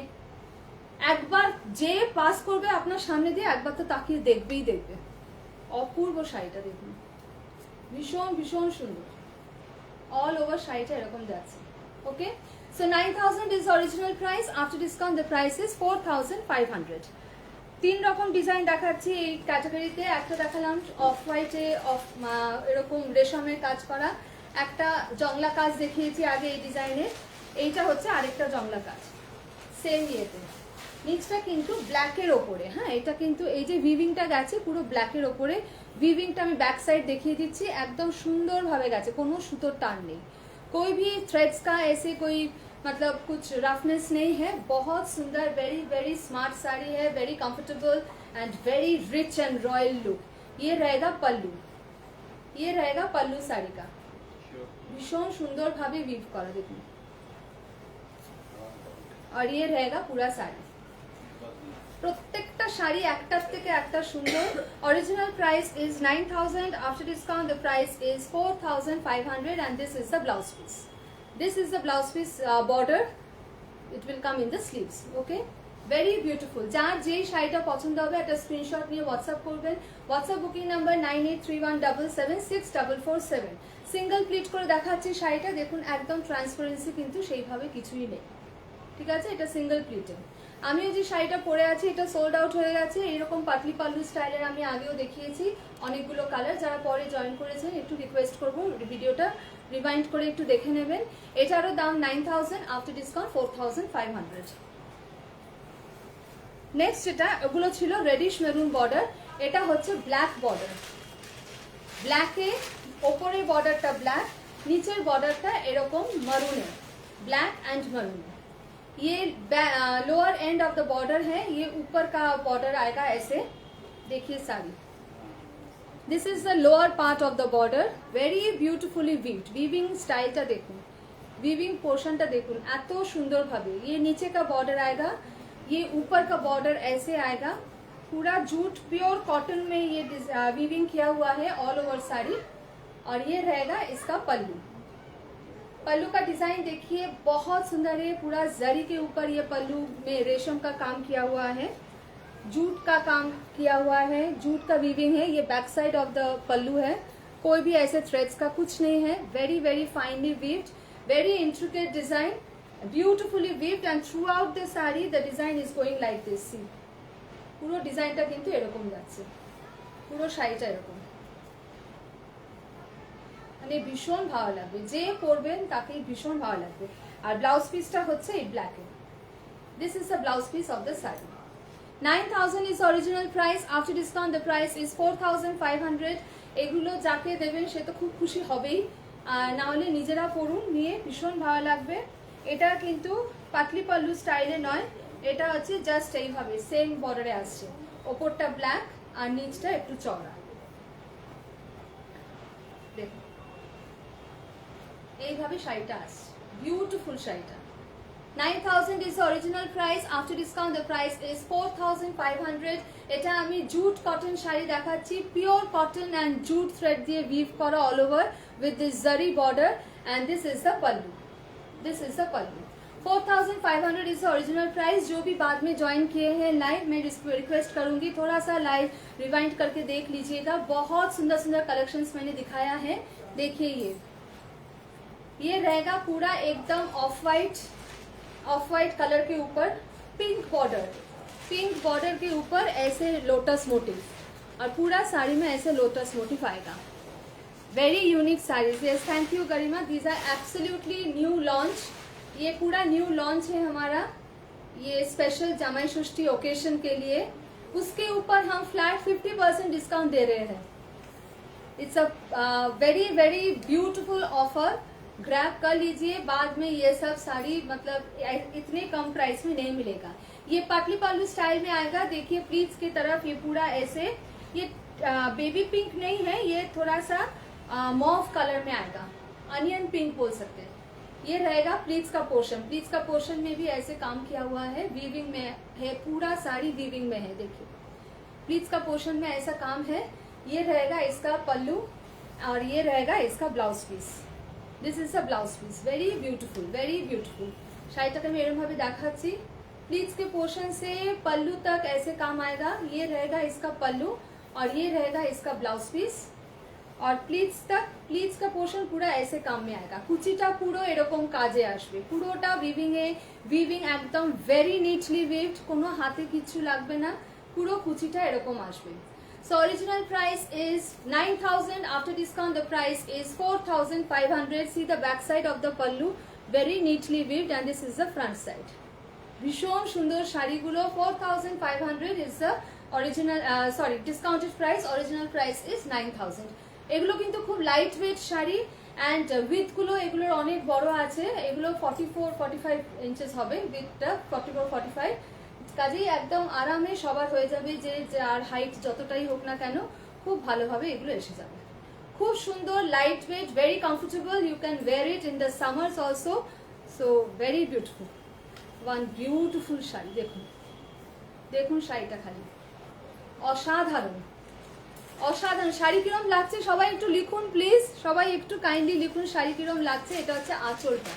একবার যে পাস করবে আপনার সামনে দিয়ে একবার তো তাকিয়ে দেখবেই দেখবে। অপূর্ব শাড়িটা দেখুন, ভীষণ ভীষণ সুন্দর। অল ওভার শাড়িটা এরকম যাচ্ছে। Okay, so 9,000 is original price. After discount the price is 4,500। তিন রকম ডিজাইন দেখাচ্ছি এই ক্যাটাগরিতে। একটা দেখালাম অফ হোয়াইটে, অফ এরকম রেশমের কাজ করা, একটা জংলা কাজ দেখিয়েছি আগে এই ডিজাইনের। এইটা হচ্ছে আরেকটা জংলা কাজ সেম ইয়েতে। নিচটা কিন্তু ব্ল্যাকের ওপরে। হ্যাঁ, এটা কিন্তু এই যে উইভিংটা গেছে পুরো ব্ল্যাকের ওপরে। উইভিংটা আমি ব্যাক সাইড দেখিয়ে দিচ্ছি, একদম সুন্দরভাবে গেছে, কোনো সুতোর টান নেই। कोई भी थ्रेड्स का ऐसे कोई मतलब कुछ रफनेस नहीं है। बहुत सुंदर, वेरी वेरी स्मार्ट साड़ी है, very comfortable and very rich and royal look. ये रहेगा पल्लू, ये रहेगा पल्लू साड़ी का। भीषण सुंदर भावे वीव करा देखুন। और ये रहेगा पूरा साड़ी। প্রত্যেকটা শাড়ি একটার থেকে একটা সুন্দর। Original price is 9,000, after discount the price is 4,500 and this is the blouse piece. This is the blouse piece border. It will come in the sleeves. Okay, very beautiful. যার যেই শাড়িটা পছন্দ হবে একটা স্ক্রিনশট নিয়ে হোয়াটসঅ্যাপ করবেন। WhatsApp booking number 9831776447। Single pleat করে দেখাচ্ছি শাড়িটা দেখুন, একদম ট্রান্সপারেন্সি কিন্তু সেইভাবে কিছুই নেই। ঠিক আছে, এটা সিঙ্গেল প্লিটে। আমিও যে শাড়িটা পরে আছি এটা সোল্ড আউট হয়ে গেছে। এরকম পাতলি পাল্লু স্টাইলের আমি আগেও দেখিয়েছি অনেকগুলো কালার। যারা পরে জয়েন করেছেন একটু রিকোয়েস্ট করবো ভিডিওটা রিমাইন্ড করে একটু দেখে নেবেন। এটারও দাম 9,000, আফটার ডিসকাউন্ট 4,500। নেক্সট এটা, ওগুলো ছিল রেডিশ মেরুন বর্ডার, এটা হচ্ছে ব্ল্যাক বর্ডার। ব্ল্যাকে ওপরে বর্ডারটা ব্ল্যাক, নিচের বর্ডারটা এরকম মারুনে, ব্ল্যাক एंड মারুন। ये lower end of the border है, ये ऊपर का बॉर्डर आएगा ऐसे। देखिए sari, this is the lower part of the border, very beautifully weaved. Weaving स्टाइलটা দেখুন, वीविंग पोर्शनটা দেখুন এত সুন্দর ভাবে। ये नीचे का बॉर्डर आएगा, ये ऊपर का बॉर्डर ऐसे आएगा। पूरा जूट प्योर कॉटन में ये वीविंग किया हुआ है ऑल ओवर साड़ी। और ये रहेगा इसका पल्लू। पल्लू का डिजाइन देखिए बहुत सुंदर है, पूरा जरी के ऊपर ये पल्लू में रेशम का काम किया हुआ है, जूट का काम किया हुआ है, जूट का वीविंग है। ये back side of the pallu है, कोई भी ऐसे थ्रेड्स का कुछ नहीं है। Very very finely weaved, very intricate design, beautifully weaved and throughout the sari the design is going like this. See পুরো ডিজাইনটা কিন্তু এরকম যাচ্ছে, পুরো শাড়িটা এরকম, মানে ভীষণ ভালো লাগবে, যে পরবেন তাকেই ভীষণ ভালো লাগবে। আর ব্লাউজ পিসটা হচ্ছে এই ব্ল্যাকে। This is the blouse piece of the sari. 9,000 is original price. After discount the price is 4,500. এগুলো যাকে দেবেন সে তো খুব খুশি হবেই, আর না হলে নিজেরা পরুন, নিয়ে ভীষণ ভালো লাগবে। এটা কিন্তু পাতলি পাল্লু স্টাইলে নয়, এটা হচ্ছে জাস্ট এইভাবে সেম বর্ডারে আসছে, ওপরটা ব্ল্যাক আর নিচটা একটু চওড়া। দেখুন এইভাবে শাড়িটা আসছে, বিউটিফুল শাড়িটা। 9,000 is the original price. After discount the price is 4,500. এটা আমি জুট কটন শাড়ি দেখাচ্ছি, pure cotton and jute thread দিয়ে উইভ করা all over with this zari border, and this is the pallu. This is the pallu. 4,500 is the original price. जो भी बाद में ज्वाइन किए हैं लाइव, मैं रिक्वेस्ट करूंगी थोड़ा सा लाइव रिवाइंड करके देख लीजिएगा। बहुत सुंदर सुंदर कलेक्शंस मैंने दिखाया है। देखिए ये रहेगा पूरा एकदम ऑफ वाइट कलर के ऊपर पिंक बॉर्डर के ऊपर ऐसे लोटस मोटिव, और पूरा साड़ी में ऐसे लोटस मोटिव आएगा। Very unique saris. Yes, thank you Garima, these are absolutely new launch. ये पूरा न्यू लॉन्च है हमारा, ये स्पेशल जमाई षष्ठी ओकेशन के लिए। उसके ऊपर हम फ्लैट 50% डिस्काउंट दे रहे हैं। It's a very very beautiful offer, grab कर लीजिए। बाद में ये सब साड़ी मतलब इतने कम प्राइस में नहीं मिलेगा। ये पाटली पालू स्टाइल में आएगा। देखिए प्लीट्स की तरफ ये पूरा ऐसे, ये बेबी पिंक नहीं है, ये थोड़ा सा मॉव कलर में आएगा, अनियन पिंक बोल सकते हैं। ये रहेगा प्लीट्स का पोर्शन। प्लीट्स का पोर्शन में भी ऐसे काम किया हुआ है, वीविंग में है, पूरा साड़ी वीविंग में है। देखिए प्लीट्स का पोर्शन में ऐसा काम है। ये रहेगा इसका पल्लू और ये रहेगा इसका blouse piece. This is a blouse piece, very beautiful, very beautiful. শাড়িটাকে আমি এরকম ভাবে দেখাচ্ছি। प्लीट्स के पोर्शन से पल्लू तक ऐसे काम आएगा। ये रहेगा इसका पल्लू और ये रहेगा इसका ब्लाउज पीस, और प्लीट्स तक प्लीट्स का पोर्शन पूरा ऐसे काम में आएगा। कुचिटा পুরো এরকম কাজে আসবে, পুরোটা উইভিং একদম ভেরি নিটলি উইভড, কোনো হাতে কিছু লাগবে না, পুরো কুচিটা এরকম আসবে। So original price is 9,000. After discount the price is 4,500. See the back side of the pallu, very neatly weaved, and this is the front side. ভীষণ সুন্দর শাড়িগুলো। 4,500 is the original discounted price. Original price is 9,000. এগুলো কিন্তু খুব লাইট ওয়েট শাড়ি, অ্যান্ড উইথগুলো এগুলোর অনেক বড় আছে। এগুলো 44-45 ইঞ্চেস হবে, উইথটা 44-45। কাজেই একদম আরামে সবার হয়ে যাবে, যে যার হাইট যতটাই হোক না কেন খুব ভালোভাবে এগুলো এসে যাবে। খুব সুন্দর, light weight, very comfortable. You can wear it in the summers also. So very beautiful, one beautiful sari. দেখুন শাড়িটা খালি অসাধারণ, অসাধারণ। শাড়ি কিরম লাগছে সবাই একটু লিখুন প্লিজ, সবাই একটু কাইন্ডলি লিখুন শাড়ি কিরম লাগছে। এটা হচ্ছে আঁচলটা,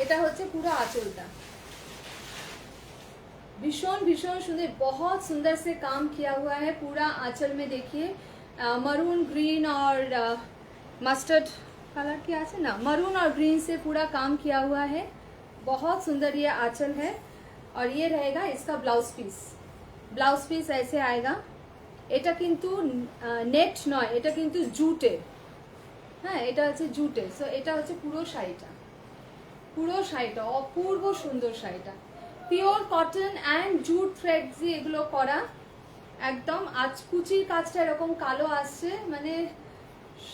এটা হচ্ছে পুরো आंचलটা, भीषण भीषण सुंदर, बहुत सुंदर से काम किया हुआ है पूरा आंचल में। देखिए मरून ग्रीन और मस्टर्ड कलर की आंचल ना, मरून और ग्रीन से पूरा काम किया हुआ है। बहुत सुंदर ये आंचल है। और ये रहेगा इसका ब्लाउज पीस। ब्लाउज पीस ऐसे आएगा। এটা কিন্তু নেট নয়, এটা কিন্তু জুটে, হ্যাঁ এটা হচ্ছে জুটে। সো এটা হচ্ছে পুরো শাড়িটা অপূর্ব সুন্দর শাড়িটা। Pure cotton and jute thread দিয়ে এগুলো করা, একদম আজ কুচির কাজটা এরকম কালো আসছে, মানে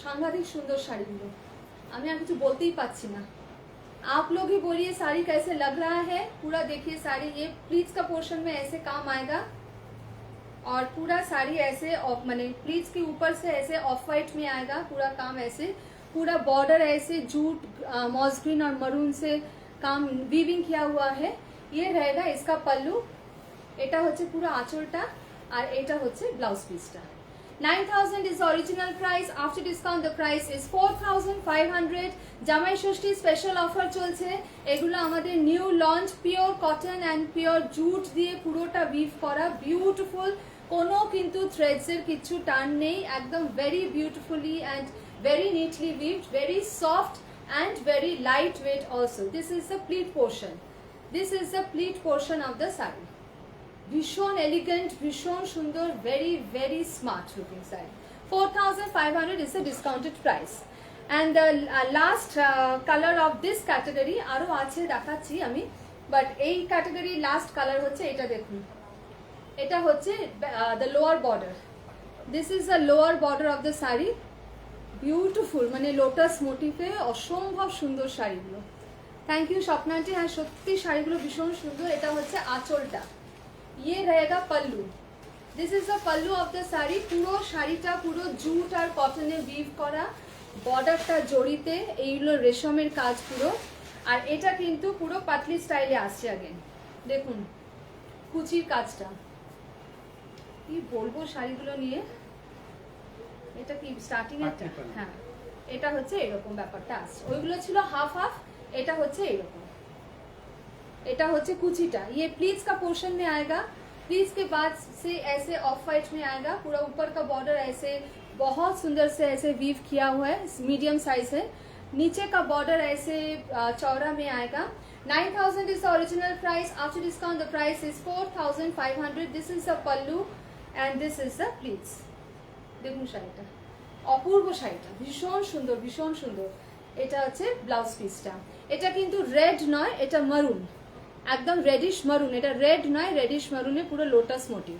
সাংঘাতিক সুন্দর শাড়িগুলো। আমি আর কিছু বলতেই পাচ্ছি না। आप लोग ही बोलिए साड़ी कैसे लग रहा है। पूरा देखिए साड़ी, ये प्लीट्स का पोर्शन में ऐसे काम आएगा, और पूरा साड़ी ऐसे माने प्लीट्स के ऊपर से ऐसे ऑफ वाइट में आएगा पूरा काम ऐसे, पूरा बॉर्डर ऐसे जूट मॉस ग्रीन और मरून से काम वीविंग किया हुआ है। ये रहेगा इसका पल्लू, এটা হচ্ছে পুরো আঁচলটা, আর এটা হচ্ছে ব্লাউজ পিসটা। 9,000 is the original price. After discount the price is 4,500. জামাই ষষ্ঠী স্পেশাল অফার চলছে। এগুলো আমাদের new launch, pure cotton and pure jute দিয়ে পুরোটা উইভ করা, বিউটিফুল। কোনো কিন্তু থ্রেডসের কিছু টান নেই, একদম very beautifully and very neatly weaved, very soft and very light weight also. This is the pleat portion. This is the pleat portion of the saree. ভীষণ এলিগেন্ট, ভীষণ সুন্দর, very very smart looking sari. 4500 is a discounted price. And the last color of this category আরো আছে দেখাচ্ছি আমি, বাট এই ক্যাটাগরি লাস্ট কালার হচ্ছে এটা। দেখুন এটা হচ্ছে the lower border. This is the lower border of the sari, beautiful, মানে লোটাস মোটিভে অসম্ভব সুন্দর শাড়িগুলো। থ্যাংক ইউ স্বপ্নান্টি। হ্যাঁ সত্যি শাড়িগুলো ভীষণ সুন্দর। এটা হচ্ছে আঁচলটা, ইয়ে रहेगा pallu. This is the pallu of the sari. পুরো শাড়িটা পুরো জুট আর কটনে উইভ করা, বর্ডারটা জড়িতে, এইগুলো রেশমের কাজ পুরো। আর এটা কিন্তু পুরো পাতলি স্টাইলে আসছে। আগেন দেখুন কুচির কাজটা, কি বলবো শাড়িগুলো নিয়ে। এটা কি স্টার্টিং এরটা? হ্যাঁ এটা হচ্ছে এরকম ব্যাপারটা আসছে। ওইগুলো ছিল হাফ হাফ, এটা হচ্ছে এরকম। এটা হচ্ছে কুচিটা, ये प्लीज का पोर्शन में आएगा। प्लीज के बाद से ऐसे ऑफ वाइट में आएगा। पूरा ऊपर का बॉर्डर ऐसे बहुत सुंदर से ऐसे वीव किया हुआ है, मीडियम साइज है। नीचे का बॉर्डर ऐसे चौड़ा में आएगा। 9000 is the original price. After discount the price is 4500. This is the pallu and this is the pleats. দেখুন শাড়িটা, অপূর্ব শাড়িটা, ভীষণ সুন্দর ভীষণ সুন্দর। এটা হচ্ছে ব্লাউজ পিসটা। এটা কিন্তু রেড নয়, এটা মারুন, একদম রেডিশ মারুন। এটা রেড নয়, রেডিশ মারুনে পুরো লোটাস মোটিভ।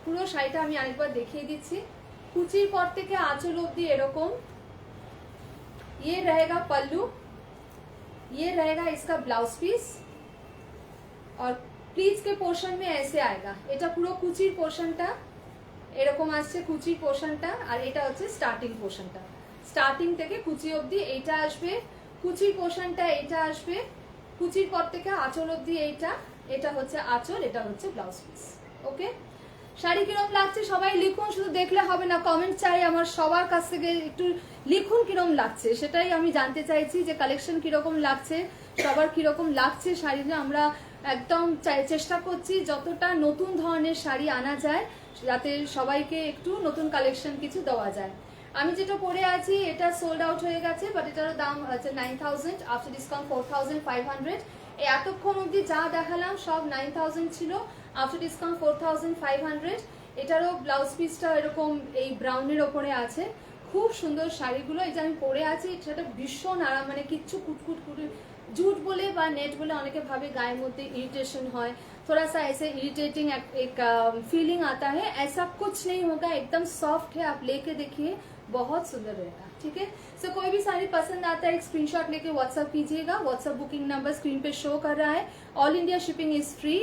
পুরো শাড়িটা আমি আরেকবার দেখিয়ে দিচ্ছি। কুচির পর থেকে আঁচল অব্দি এরকম। ये रहेगा पल्लू, ये रहेगा इसका ब्लाउज पीस और प्लीज के पोर्शन में ऐसे आएगा। এটা পুরো কুচির পোর্শনটা এরকম আসছে, কুচির পোর্শনটা। আর এটা হচ্ছে স্টার্টিং পোর্শনটা, স্টার্টিং থেকে কুচি অবধি এইটা আসবে। কুচির পোর্শনটা এইটা আসবে, কুচির পর থেকে আঁচল অবধি এইটা। এটা হচ্ছে আঁচল, এটা হচ্ছে ব্লাউজ পিস। ওকে, শাড়ি কিরম লাগছে সবাই লিখুন, শুধু দেখলে হবে না, কমেন্ট চাই আমার সবার কাছ থেকে। একটু লিখুন কিরম লাগছে, সেটাই আমি জানতে চাইছি যে কালেকশন কিরকম লাগছে, সবার কিরকম লাগছে শাড়িটা। আমরা একদম চেষ্টা করছি যতটা নতুন ধরনের শাড়ি আনা যায়, যাতে সবাইকে একটু নতুন কালেকশন কিছু দেওয়া যায়। আমি যেটা পরে আছি এটা সোল্ড আউট হয়ে গেছে, বাট এটারও দাম আছে 9000, আফটার ডিসকাউন্ট 4500। এতক্ষণ অবধি যা দেখালাম সব 9000 ছিল, আফটার ডিসকাউন্ট 4500। এটারও ব্লাউজ পিসটা এরকম এই ব্রাউনের ওপরে আছে। খুব সুন্দর শাড়িগুলো। এই যে আমি পরে আছি সেটা ভীষণ আরাম, মানে কিচ্ছু কুটকুট কুটে জুট বলে বা नेट बोले অনেকে ভাবে গায়ের মধ্যে ইরিটেশন হয়, थोड़ा सा ऐसे इरिटेटिंग एक फीलिंग आता है, ऐसा कुछ नहीं होगा, एकदम सॉफ्ट है। आप लेके देखिए, बहुत सुंदर रहेगा। ठीक है, सो कोई भी साड़ी पसंद आता है एक स्क्रीनशॉट लेके व्हाट्सएप कीजिएगा। व्हाट्सएप बुकिंग नंबर स्क्रीन पे शो कर रहा है। All India shipping is free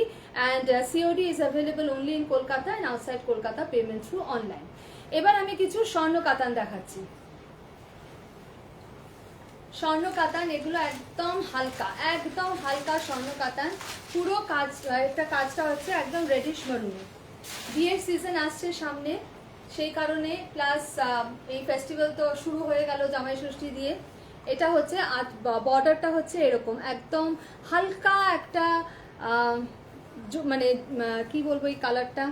and COD is available only in Kolkata and outside Kolkata, payment through online. এবার আমি কিছু স্বর্ণ কাতান দেখাচ্ছি। স্বর্ণ কাতান এগুলো একদম হালকা, একদম হালকা স্বর্ণ কাতান। পুরো কাজ, একটা কাজটা হচ্ছে একদম রেডিশ মারুনে। বিয়ের সিজন আসছে সামনে, সেই কারণে প্লাস এই ফেস্টিভ্যাল তো শুরু হয়ে গেল জামাই ষষ্ঠী দিয়ে। এটা হচ্ছে বর্ডারটা হচ্ছে এরকম একদম হালকা একটা মানে কি বলবো এই কালারটা,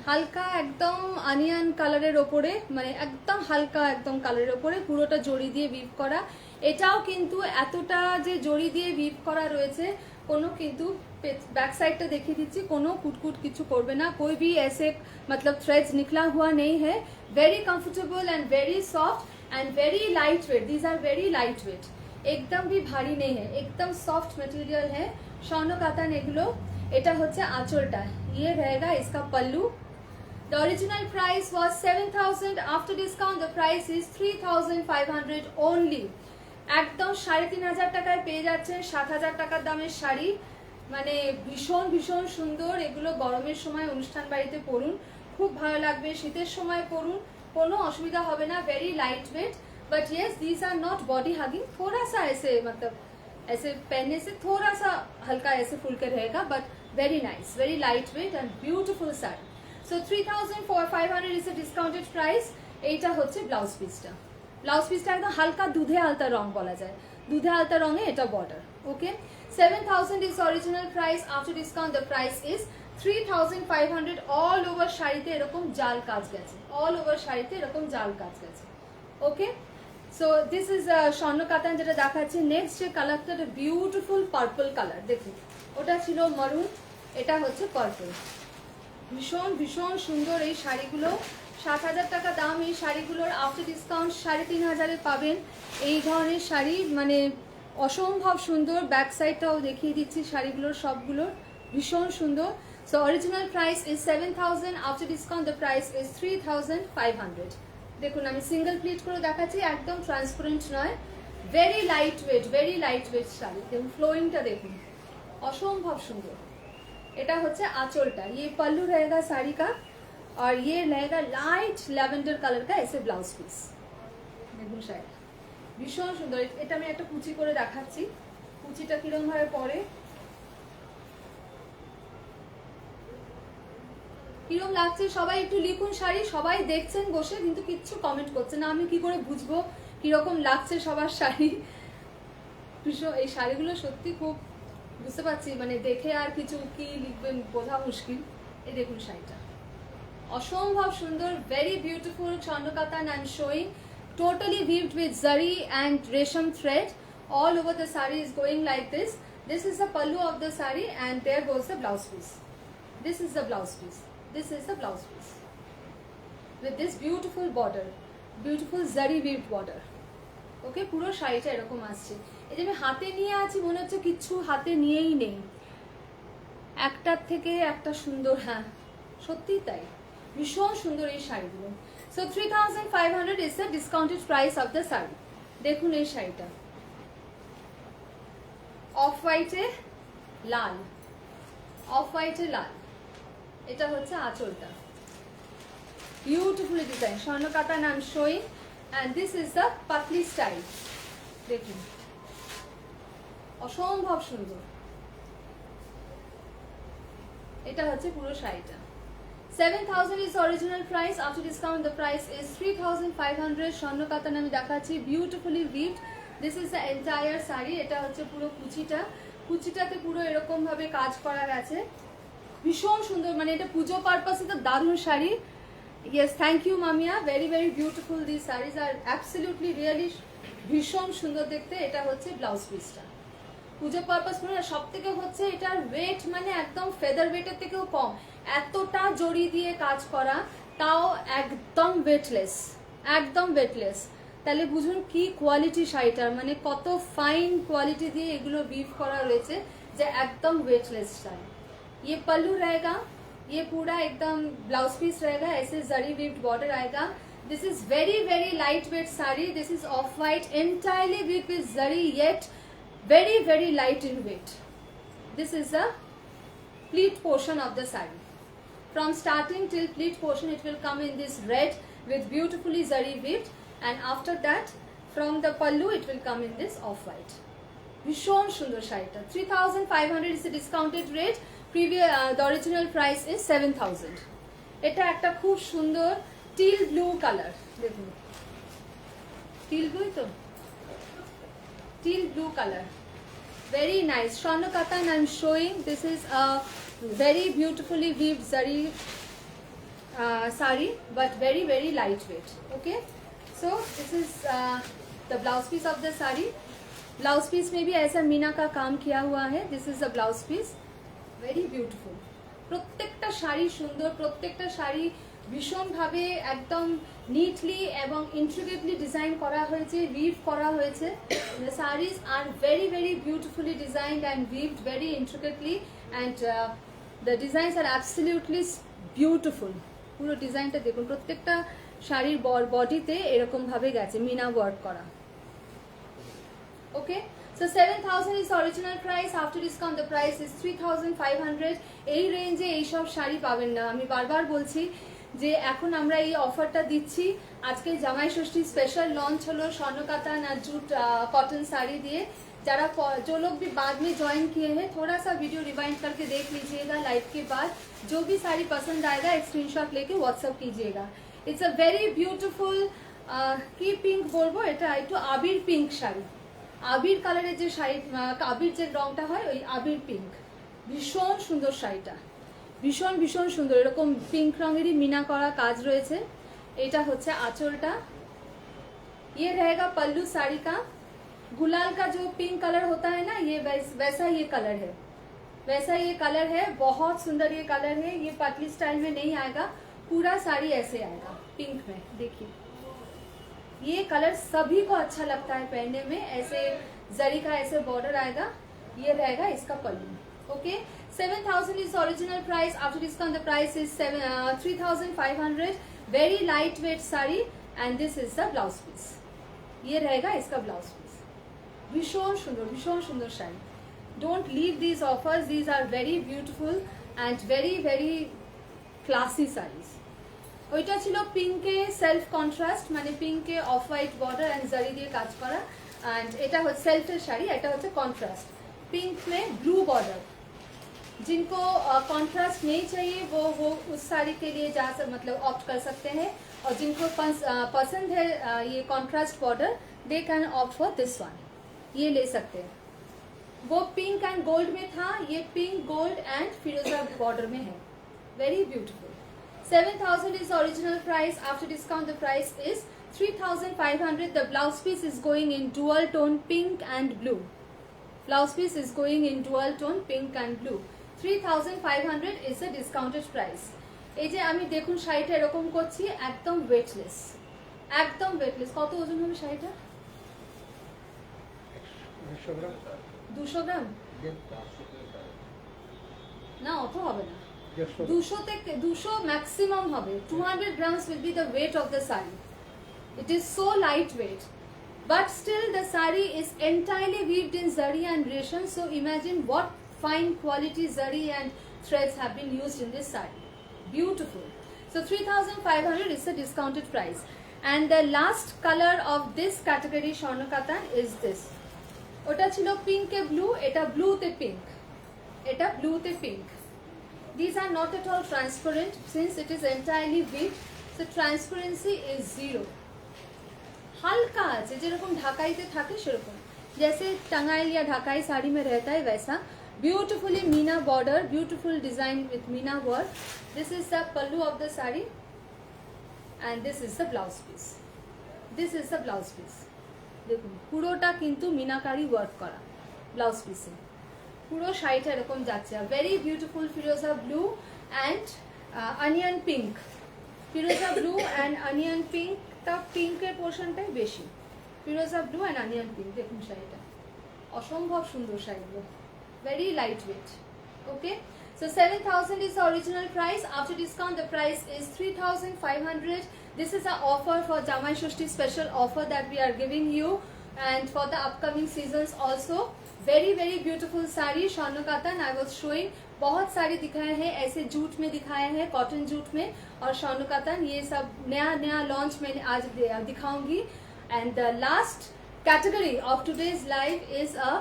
হালকা একদম অনিয়ন কালারের ওপরে, মানে একদম হালকা একদম কালারের ওপরে পুরোটা জড়ি দিয়ে উইভ করা। এটাও কিন্তু এতটা যে জড়ি দিয়ে উইভ করা রয়েছে, কোনো কিন্তু बैक साइड टा देखिए दीजिए, कोनो कुट किचु करबे ना, कोई भी ऐसे मतलब थ्रेड्स निकला हुआ नहीं है। Very comfortable and very soft and very light weight. These are very light weight, एकदम भी भारी नहीं है, एकदम सॉफ्ट मटेरियल है। स्वर्ण कातान एगुलो। এটা হচ্ছে আঁচলটা, ये रहेगा इसका पल्लू। The original price was 7000, after discount the price is 3500 only। একদম 3500 টাকায় পেয়ে যাচ্ছেন 7000 টাকার দামের শাড়ি। মানে ভীষণ ভীষণ সুন্দর। এগুলো গরমের সময় অনুষ্ঠান বাড়িতে পরুন, খুব ভালো লাগবে। শীতের সময় পরুন, কোনো অসুবিধা হবে না। Very light weight, but yes these are not body hugging. थोड़ा सा ऐसे मतलब ऐसे पहनने से थोड़ा सा हल्का ऐसे फुल के रहेगा, but very nice, very light weight and beautiful sari. So 3500 is a discounted price. এইটা হচ্ছে ব্লাউজ পিসটা। ব্লাউজ পিসটা একদম হালকা দুধে আলতা রং বলা যায়, দুধে আলতা রঙে এটা border. Okay, 7000 is original price, after discount the price is 3500। All over শাড়িতে এরকম জাল কাজ গেছে, অল ওভার শাড়িতে এরকম জাল কাজ গেছে। ওকে, সো দিস ইজ স্বর্ণ কাতান যেটা দেখাচ্ছি। নেক্সট যে কালারটা বিউটিফুল পার্পল কালার, দেখুন ওটা ছিল মারুন, এটা হচ্ছে পার্পল। ভীষণ ভীষণ সুন্দর এই শাড়িগুলো। 7,000 টাকা দাম এই শাড়িগুলোর, আফটার ডিসকাউন্ট 3,500 পাবেন এই ধরনের শাড়ি। মানে অসম্ভব সুন্দর। ব্যাক সাইডটাও দেখিয়ে দিচ্ছি শাড়িগুলোর সবগুলোর, ভীষণ সুন্দর। So original price is 7,000, after discount the price is 3,500। দেখুন আমি সিঙ্গেল প্লিট করে দেখাচ্ছি, একদম ট্রান্সপারেন্ট নয়, ভেরি লাইট ওয়েট শাড়ি। দেখুন ফ্লোয়িংটা দেখুন, অসম্ভব সুন্দর। এটা হচ্ছে আঁচলটা, ये पल्लू रहेगा साड़ी का और ये रहेगा लाइट ল্যাভেন্ডার কালার का ऐसे ব্লাউজ পিস। দেখুন শাড়ি ভীষণ সুন্দর। এটা আমি একটা কুচি করে দেখাচ্ছি, কুচিটা কিরকম ভাবে পরে, কিরকম লাগছে সবাই একটু লিখুন। শাড়ি সবাই দেখছেন বসে কিন্তু কিচ্ছু কমেন্ট করছে না, আমি কি করে বুঝবো কিরকম লাগছে সবার শাড়ি। ভীষণ এই শাড়িগুলো সত্যি খুব বুঝতে পারছি, মানে দেখে আর কিছু কি লিখবেন বোঝা মুশকিল। এই দেখুন শাড়িটা অসম্ভব সুন্দর, very beautiful Chandrakatan I am showing, totally weaved with zari and resham thread all over the saree is going like this. This is the pallu of the saree and there goes the blouse piece. This is the blouse piece. This is the blouse piece with this beautiful border, beautiful zari weaved border. ওকে, পুরো শাড়িটা এরকম আসছে। এই যে আমি হাতে নিয়ে আছি মনে হচ্ছে কিচ্ছু হাতে নিয়েই নেই, একটার থেকে একটা সুন্দর। হ্যাঁ সত্যি তাই, ভীষণ সুন্দর এই শাড়িগুলো। So 3,500 is the discounted price of the sari. দেখুন এই শাড়িটা অফ হোয়াইটে লাল, অফ হোয়াইটে লাল। এটা হচ্ছে আঁচলটা, বিউটিফুলি ডিজাইন, স্বর্ণকাতা নাম showing and this is the patli style. দেখুন অসম্ভব সুন্দর। এটা হচ্ছে পুরো শাড়িটা। 7,000 is original price, after discount the price is 3,500। স্বর্ণকাতা আমি দেখাচ্ছি, beautifully weaved, this is the entire sari. এটা হচ্ছে পুরো কুচিটা, কুচিটাতে পুরো এরকম ভাবে কাজ করা গেছে, ভীষণ সুন্দর। মানে এটা পুজো পারপাসে তো দারুণ sari. Yes, thank you Mamia, very beautiful, these sarees are absolutely really ভীষণ সুন্দর দেখতে। এটা হচ্ছে ব্লাউজ পিসটা, পুজো পারপাস মানে সব থেকে হচ্ছে এটার ওয়েট মানে একদম ফেদার ওয়েটের থেকেও কম, এতটা জড়ি দিয়ে কাজ করা, তাও একদম ওয়েটলেস, একদম ওয়েটলেস। তাহলে বুঝুন কি কোয়ালিটি শাড়িটার, মানে কত ফাইন কোয়ালিটি দিয়ে এগুলো উইভ করা রয়েছে যে একদম ওয়েটলেস শাড়ি। ये पल्लू रहेगा, ये पूरा एकदम ब्लाउज पीस रहेगा, ऐसे जरी वीव्ड बॉर्डर आएगा। This is very light wait sari, this is of white entirely weaved with zari yet very light in weight. This is the pleat portion of the saree. From starting till pleat portion it will come in this red with beautifully zari weaved, and after that from the pallu it will come in this off white. ভীষণ সুন্দর শাড়িটা। 3,500 is the discounted rate, the original price is 7,000। এটা একটা খুব সুন্দর টিল ব্লু কালার, দেখুন টিল ব্লু, তো teal blue colour, very nice। Swarnakatan I am showing, this is a very beautifully weaved zari saree but very lightweight। Okay, so this is the blouse piece of the saree। Blouse piece में भी ऐसा मीना का काम किया हुआ है, this is the blouse piece, very beautiful. প্রত্যেকটা শাড়ি সুন্দর, প্রত্যেকটা শাড়ি ভীষণভাবে একদম নিটলি এবং ইন্ট্রিকেটলি ডিজাইন করা হয়েছে, উইভ করা হয়েছে। The sarees are very beautifully designed and weaved very intricately and the designs are absolutely beautiful। পুরো ডিজাইনটা দেখুন, প্রত্যেকটা শাড়ির বডিতে এরকম ভাবে গেছে মিনা ওয়ার্ক করা। Okay, so 7,000 is original price, after discount the price is 3,500। এই রেঞ্জে এই সব শাড়ি পাবেন না। আমি বারবার বলছি যে এখন আমরা এই অফারটা দিচ্ছি, আজকে জামাই ষষ্ঠী স্পেশাল লঞ্চ হলো স্বর্ণকাতান আর জুট कॉटन साड़ी दिए। जरा जो लोग भी बाद में ज्वाइन किए हैं थोड़ा सा वीडियो रिवाइंड करके देख लीजिएगा लाइव के बाद, जो भी साड़ी पसंद आएगा एक स्क्रीनशॉट लेके व्हाट्सअप कीजिएगा। इट्स अ वेरी ब्यूटीफुल की पिंक बोलबो, এটা একটু আবির পিঙ্ক শাড়ি, আবির কালারের যে শাড়ি, আবির যে রংটা হয় ওই আবির পিঙ্ক, ভীষণ সুন্দর শাড়িটা, ভীষণ সুন্দর। এরকম পিঙ্ক রঙেরই মিনা করা কাজ রয়েছে। এটা হচ্ছে আঁচলটা, ये रहेगा पल्लू साड़ी का। गुलाल का जो पिंक कलर होता है ना, ये वैसा ये कलर है। वैसा ये कलर है, बहुत सुंदर ये कलर है। ये पतली स्टाइल में नहीं आएगा, पूरा साड़ी ऐसे आएगा पिंक में। देखिए ये कलर सभी को अच्छा लगता है पहनने में, ऐसे जरी का ऐसे बॉर्डर आएगा। ये रहेगा इसका pallu. Okay, 7,000 is original price. After discount the price is 3,500. Very lightweight sari and this is the blouse piece. ये रहेगा इसका ब्लाउज पीस। भीषण सुंदर sari. Don't leave these offers. These are very beautiful and very classy sarees. ওইটা ছিল পিঙ্কে সেলফ কন্ট্রাস্ট, মানে পিঙ্কে অফ হোয়াইট বর্ডার এন্ড জারি দিয়ে কাজ করা। एंड এটা হচ্ছে সেলফের শাড়ি, এটা হচ্ছে কন্ট্রাস্ট पिंक में ब्लू बॉर्डर। जिनको कॉन्ट्रास्ट नहीं चाहिए वो उस साड़ी के लिए मतलब ऑप्ट कर सकते हैं, और जिनको पसंद है ये contrast border they can opt for this one, ये ले सकते हैं। वो पिंक एंड गोल्ड में था, ये पिंक गोल्ड एंड फिरोजा बॉर्डर में है। Very beautiful. 7,000 is original price. After discount the price is 3,500. The blouse piece is going in dual tone pink and blue. Blouse piece is going in dual tone pink and blue. 3,500 is the discounted price. এই যে আমি দেখুন শাড়িটা এরকম করছি, একদম ওয়েটলেস, একদম ওয়েটলেস। কত ওজন হবে শাড়িটা? 100 গ্রাম। 200 গ্রাম না, অত হবে না। 150 200 থেকে 200 ম্যাক্সিমাম হবে। 200 grams will be the weight of the saree. It is so lightweight, but still the saree is entirely weaved in zari and resham. So imagine what fine quality zari and threads have been used in this saree. Beautiful. So 3,500 is the discounted price. And the last color of this category Swarnakatan is this. ওটা ছিল পিঙ্কে ব্লু, এটা ব্লুতে পিঙ্ক, এটা ব্লুতে pink. These are not at all transparent since it is entirely weaved, so transparency is 0. हल्का আছে, যেরকম ঢাকাইতে থাকে সেরকম, जैसे टंगाइल या ढाकाई साड़ी में रहता है वैसा। Beautifully Meena border, beautiful design with Meena work. This is the pallu of the saree and this is the blouse piece. This is the blouse piece. দেখুন পুরোটা কিন্তু মিনাকারি ওয়ার্ক করা ব্লাউজ পিসে, পুরো শাড়িটা এরকম যাচ্ছে। Very beautiful Firoza blue and onion pink. Firoza blue and onion pink, তা পিঙ্কের পোর্শনটাই বেশি। ফিরোজা ব্লু অ্যান্ড অনিয়ন পিঙ্ক, দেখুন শাড়িটা অসম্ভব সুন্দর শাড়িগুলো, very light wait. Okay, so 7,000 is the original price. After discount the price is 3,500. This is an offer for Jamai Shoshti special offer that we are giving you, and for the upcoming seasons also. Very beautiful sari Swarnakatan I was showing। बहुत सारी दिखाए हैं, ऐसे जूट में दिखाए हैं, कॉटन जूट में, और Swarnakatan ये सब नया लॉन्च में आज दिखाऊंगी। And the last category of today's live is a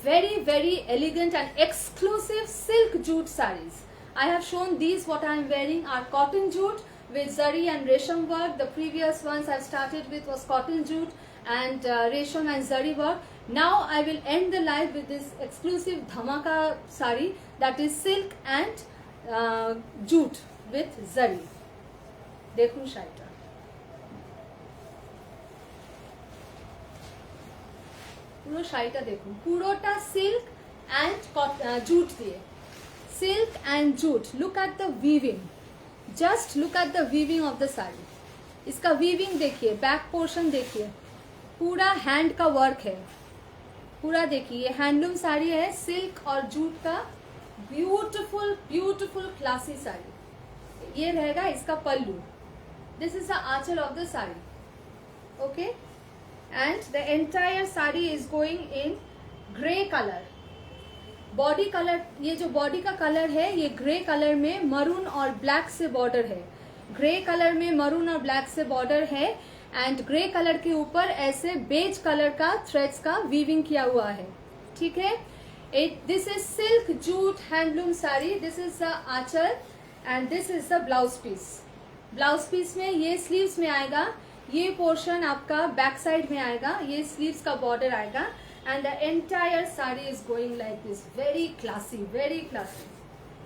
very elegant and exclusive silk jute sarees. I have shown these, what I am wearing are cotton jute with zari and resham work. The previous ones I started with was cotton jute and resham and zari work. Now I will end the live with this exclusive dhamaka saree that is silk and jute with zari. Dekhun shaita, পুরো শাড়িটা দেখুন, পুরোটা সিল্ক অ্যান্ড জুট দিয়ে, silk and jute. Look at the weaving, just look at the weaving of the sari. इसका वीविंग देखिए, बैक पोर्शन देखिए, पूरा हैंड का वर्क है, पूरा देखिए। ये हैंडलूम साड़ी है, सिल्क और जूट का ब्यूटीफुल क्लासी साड़ी। ये रहेगा इसका pallu. This is the anchal of the sari. Okay, and the entire saree is going in grey color. Body colour, ये जो बॉडी का कलर है ये ग्रे कलर में मरून और ब्लैक से बॉर्डर है, ग्रे कलर में मरून और ब्लैक से बॉर्डर है, एंड ग्रे कलर के ऊपर ऐसे बेज कलर का थ्रेड्स का वीविंग किया हुआ है। ठीक है, this is silk jute handloom sari. This is the anchal and this is the blouse piece. Blouse piece में ये स्लीव्स में आएगा, ये पोर्शन आपका बैक साइड में आएगा, ये स्लीव्स का बॉर्डर आएगा, and the entire sari is going like this. Very classy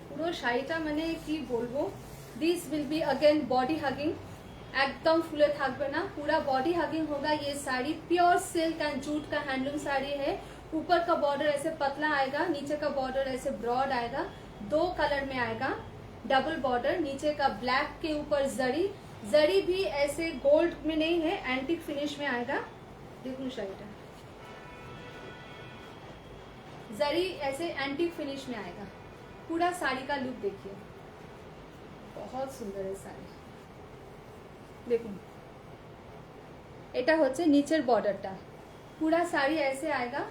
পুরো শাড়িটা মানে কি বলবো। This will be again body hugging, एकदम फुले থাকবে না, पूरा बॉडी हगिंग होगा। ये sari pure silk and jute का हैंडलूम साड़ी है, ऊपर का बॉर्डर ऐसे पतला आएगा, नीचे का बॉर्डर ऐसे ब्रॉड आएगा, 2 कलर में आएगा, डबल बॉर्डर, नीचे का ब्लैक के ऊपर जरी, जरी भी ऐसे गोल्ड में नहीं है, एंटिक फिनिश में आएगा। देखो शाइटा जरी ऐसे एंटिक फिनिश में आएगा। पूरा साड़ी का लुक देखिए, बहुत सुंदर है साड़ी। देखो এটা হচ্ছে নিচের বর্ডারটা, पूरा साड़ी ऐसे आएगा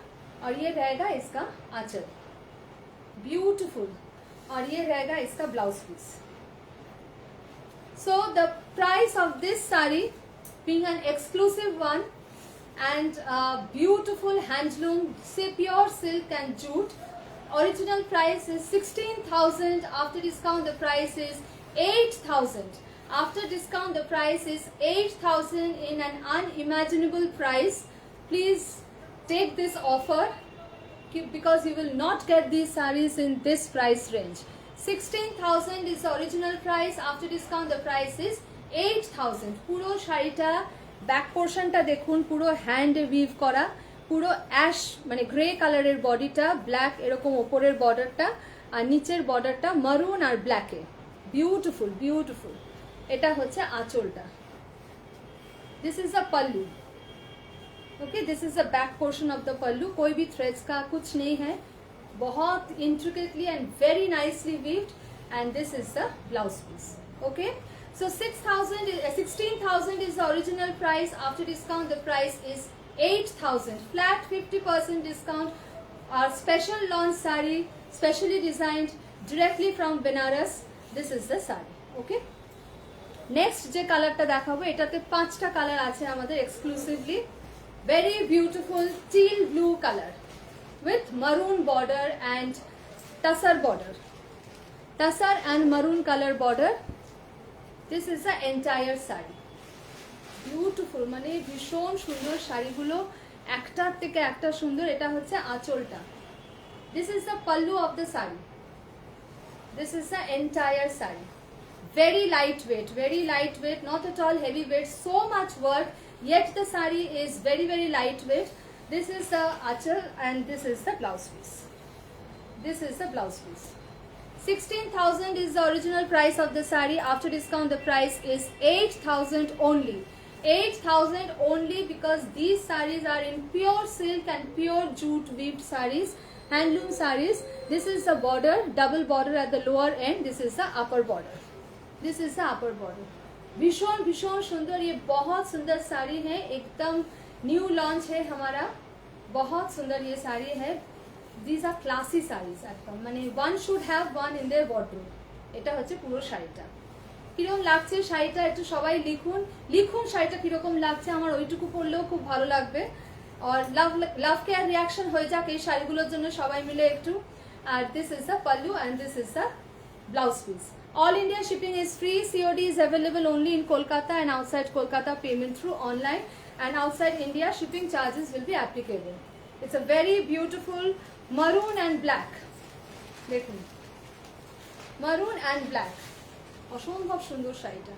और ये रहेगा इसका आंचल, ब्यूटीफुल। और ये रहेगा इसका blouse piece. So the price of this sari being an exclusive one and beautiful handloom say pure silk and jute, original price is 16,000. After discount the price is 8,000. After discount the price is 8,000 in an unimaginable price. Please take this offer because you will not get these sarees in this price range. 16,000 is the original price. After discount the price is 8,000. পুরো শাড়িটা ব্যাক পোর্শনটা দেখুন, পুরো হ্যান্ড উইভ করা, পুরো অ্যাশ মানে গ্রে কালারের বডিটা, ব্ল্যাক এরকম ওপরের বর্ডারটা, আর নিচের বর্ডারটা মারুন আর ব্ল্যাকে, বিউটিফুল বিউটিফুল। এটা হচ্ছে আঁচলটা। This is a pallu. Okay, this is the back portion of the pallu. कोई भी थ्रेड्स का कुछ नहीं है, बहुत intricately and very nicely weaved, and this is the blouse piece. Okay, so 16,000 is the original price. After discount the price is 8,000, flat 50% discount. Our special launch saree, specially designed directly from Benares. This is the saree. Okay, next যে কালারটা দেখাবো, এটাতে 5টা কালার আছে আমাদের exclusively. very beautiful teal blue color with maroon border and tussar border, tussar and maroon color border. This is the entire saree, beautiful, মানে ভীষণ সুন্দর শাড়িগুলো, একটার থেকে একটা সুন্দর। এটা হচ্ছে আঁচলটা। This is the pallu of the saree. This is the entire saree. Very lightweight, not at all heavyweight, so much work, yet the saree is very very lightweight. This is the achal and this is the blouse piece. This is the blouse piece. 16,000 is the original price of the saree. After discount the price is 8,000 only. 8,000 only because these sarees are in pure silk and pure jute weaved sarees, handloom sarees. This is the border, double border at the lower end. This is the upper border. This is the upper border. भीषण भीषण सुंदर, ये बहुत सुंदर साड़ी है, एकदम न्यू लॉन्च है हमारा, बहुत सुंदर ये साड़ी है। These are classy sarees একদম, মানে one should have one in their wardrobe. এটা হচ্ছে পুরো শাড়িটা। কিরকম লাগছে শাড়িটা একটু সবাই লিখুন, লিখুন শাড়িটা কিরকম লাগছে, আমার ওইটুকু পড়লেও খুব ভালো লাগবে। আর লাভ কেয়ার রিয়াকশন হয়ে যাক এই শাড়িগুলোর জন্য সবাই মিলে একটু। আর this is the pallu and this is the blouse piece. All India shipping is free. COD is available only in Kolkata and outside Kolkata payment through online, and outside India shipping charges will be applicable. It's a very beautiful maroon and black. দেখুন maroon and black, অসম্ভব সুন্দর শাড়িটা।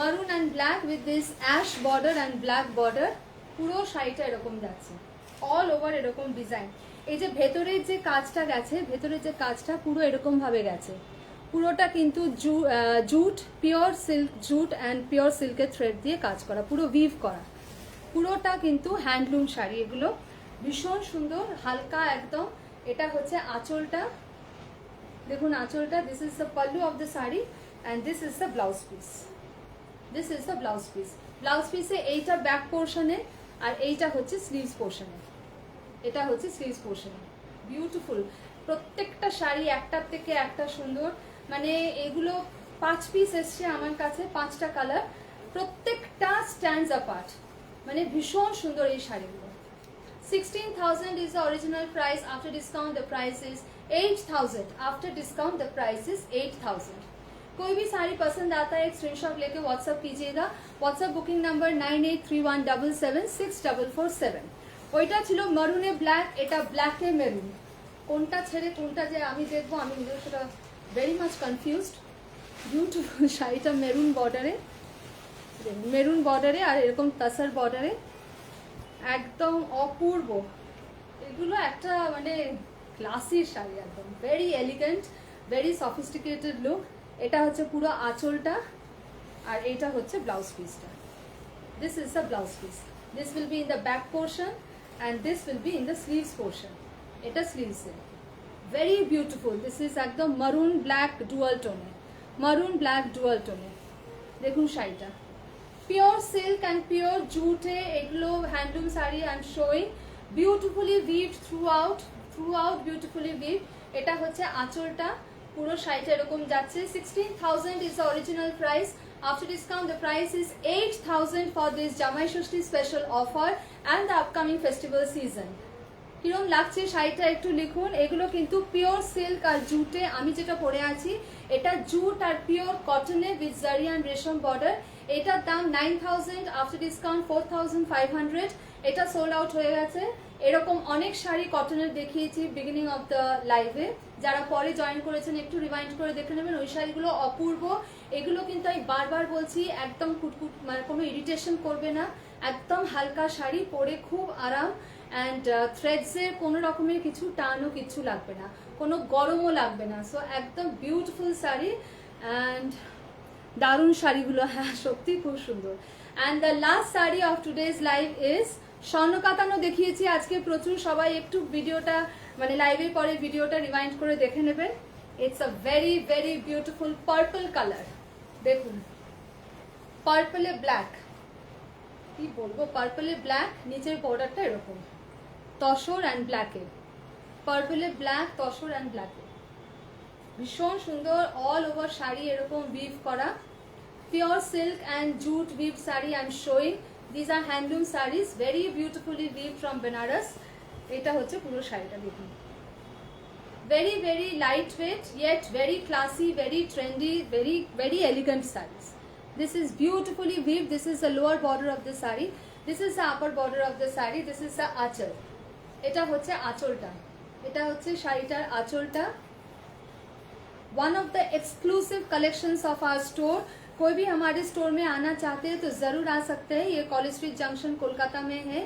maroon and black with this ash border and black border, পুরো শাড়িটা এরকম যাচ্ছে, অল ওভার এরকম ডিজাইন। এই যে ভেতরের যে কাজটা গেছে, ভেতরের যে কাজটা পুরো এরকম ভাবে গেছে, পুরোটা কিন্তু jute, pure silk jute and pure সিল্কের থ্রেড দিয়ে কাজ করা, পুরো উইভ করা, পুরোটা কিন্তু হ্যান্ডলুম শাড়ি। এগুলো ভীষণ সুন্দর, হালকা একদম। এটা হচ্ছে আঁচলটা, দেখুন আঁচলটা। This is the pallu of the sari and this is the blouse piece. This is the blouse piece. Blouse পিসে এইটা ব্যাক পোর্শনে আর এইটা হচ্ছে স্লিভস পোর্শনে। এটা হচ্ছে স্লিভস পোর্শনে। বিউটিফুল, প্রত্যেকটা শাড়ি একটার থেকে একটা সুন্দর। মানে এগুলো 5 পিস এসছে আমার কাছে, 5টা কালার, প্রত্যেকটা স্ট্যান্ডস অ্যাপার্ট, মানে ভীষণ সুন্দর এই শাড়িগুলো। 16,000 is the original price. After discount the price is 8,000. After discount the price is 8,000. कोई भी साड़ी पसंद आता है एक स्क्रीनशॉट लेके व्हाट्सएप कीजिएगा। WhatsApp booking number 9831776447। ওইটা ছিল মারুনে ব্ল্যাক, এটা ব্ল্যাকে মেরুন। কোনটা ছেড়ে কোনটা যে আমি দেখবো, আমি নিজের সেটা ভেরি মাচ কনফিউজড। বিউটিফুল শাড়িটা মেরুন বর্ডারে, মেরুন বর্ডারে আর এরকম তাসার বর্ডারে, একদম অপূর্ব, এগুলো একটা মানে ক্লাসি শাড়ি, একদম very elegant, very sophisticated look. এটা হচ্ছে পুরো আঁচলটা, আর এটা হচ্ছে ব্লাউজ পিসটা। This is the blouse piece, this will be in the back portion and this will be in the sleeves portion. এটা স্লিভসে ভেরি বিউটিফুল। দিস ইজ একদম মারুন ব্ল্যাক ডুয়াল টোনে, মারুন ব্ল্যাক ডুয়াল টোনে। দেখুন শাড়িটা পিওর সিল্ক অ্যান্ড পিওর জুটে, এগুলো handloom sari I am showing, beautifully weaved throughout beautifully weaved. এটা হচ্ছে আঁচলটা, পুরো শাড়িটা এরকম যাচ্ছে। 16,000 is the original price. After discount the price is 8,000 for this Jamai Shoshti special offer and the upcoming festival season. কিরম লাগছে শাড়িটা একটু লিখুন। এগুলো কিন্তু পিওর সিল্ক আর জুটে, আমি যেটা পরে আছি এটা জুট আর পিওর কটনে উইথ জারি অ্যান্ড রেশম বর্ডার। এটার দাম 9,000, আফটার ডিসকাউন্ট 4,500। এটা সোল্ড আউট হয়ে গেছে। এরকম অনেক শাড়ি কটনের দেখিয়েছি বিগিনিং অফ দ্য লাইভে, যারা পরে জয়েন করেছেন একটু রিমাইন্ড করে দেখে নেবেন। ওই শাড়িগুলো অপূর্ব। এগুলো কিন্তু আমি বারবার বলছি একদম কুটকুট, মানে কোনো ইরিটেশন করবে না, একদম হালকা শাড়ি, পরে খুব আরাম। অ্যান্ড থ্রেডসের কোনো রকমের কিছু টানও কিছু লাগবে না, কোনো গরমও লাগবে না। সো একদম বিউটিফুল শাড়ি অ্যান্ড দারুণ শাড়িগুলো, হ্যাঁ সত্যি খুব সুন্দর। And the last sari of today's live is স্বর্ণকাতানো দেখিয়েছি আজকে প্রচুর, সবাই একটু ভিডিওটা মানে লাইভের পরে ভিডিওটা রিমাইন্ড করে দেখে নেবেন। It's a very very beautiful purple colour. দেখুন পার্পলে ব্ল্যাক, কি বলবো, পার্পলে ব্ল্যাক, নিচের বর্ডারটা এরকম তসর অ্যান্ড ব্ল্যাকে, পার্পলে ব্ল্যাক তসর অ্যান্ড ব্ল্যাকে, ভীষণ সুন্দর। অল ওভার শাড়ি এরকম উইভ করা, pure silk and jute weave sari I am showing. These are handloom saris, very beautifully weave from Benaras. এটা হচ্ছে পুরো শাড়িটা দেখুন, very very light weight yet very classy, very trendy, very very elegant saris. This is beautifully weaved. This is the lower border of the sari. This is the upper border of the sari. This is the achal. এটা হচ্ছে আঁচলটা, এটা হচ্ছে শাড়িটার আঁচলটা। One of the exclusive collections of our store. कोई भी हमारे स्टोर में आना चाहते हैं तो ज़रूर आ सकते हैं। ये कॉलेज स्ट्रीट जंक्शन कोलकाता में है,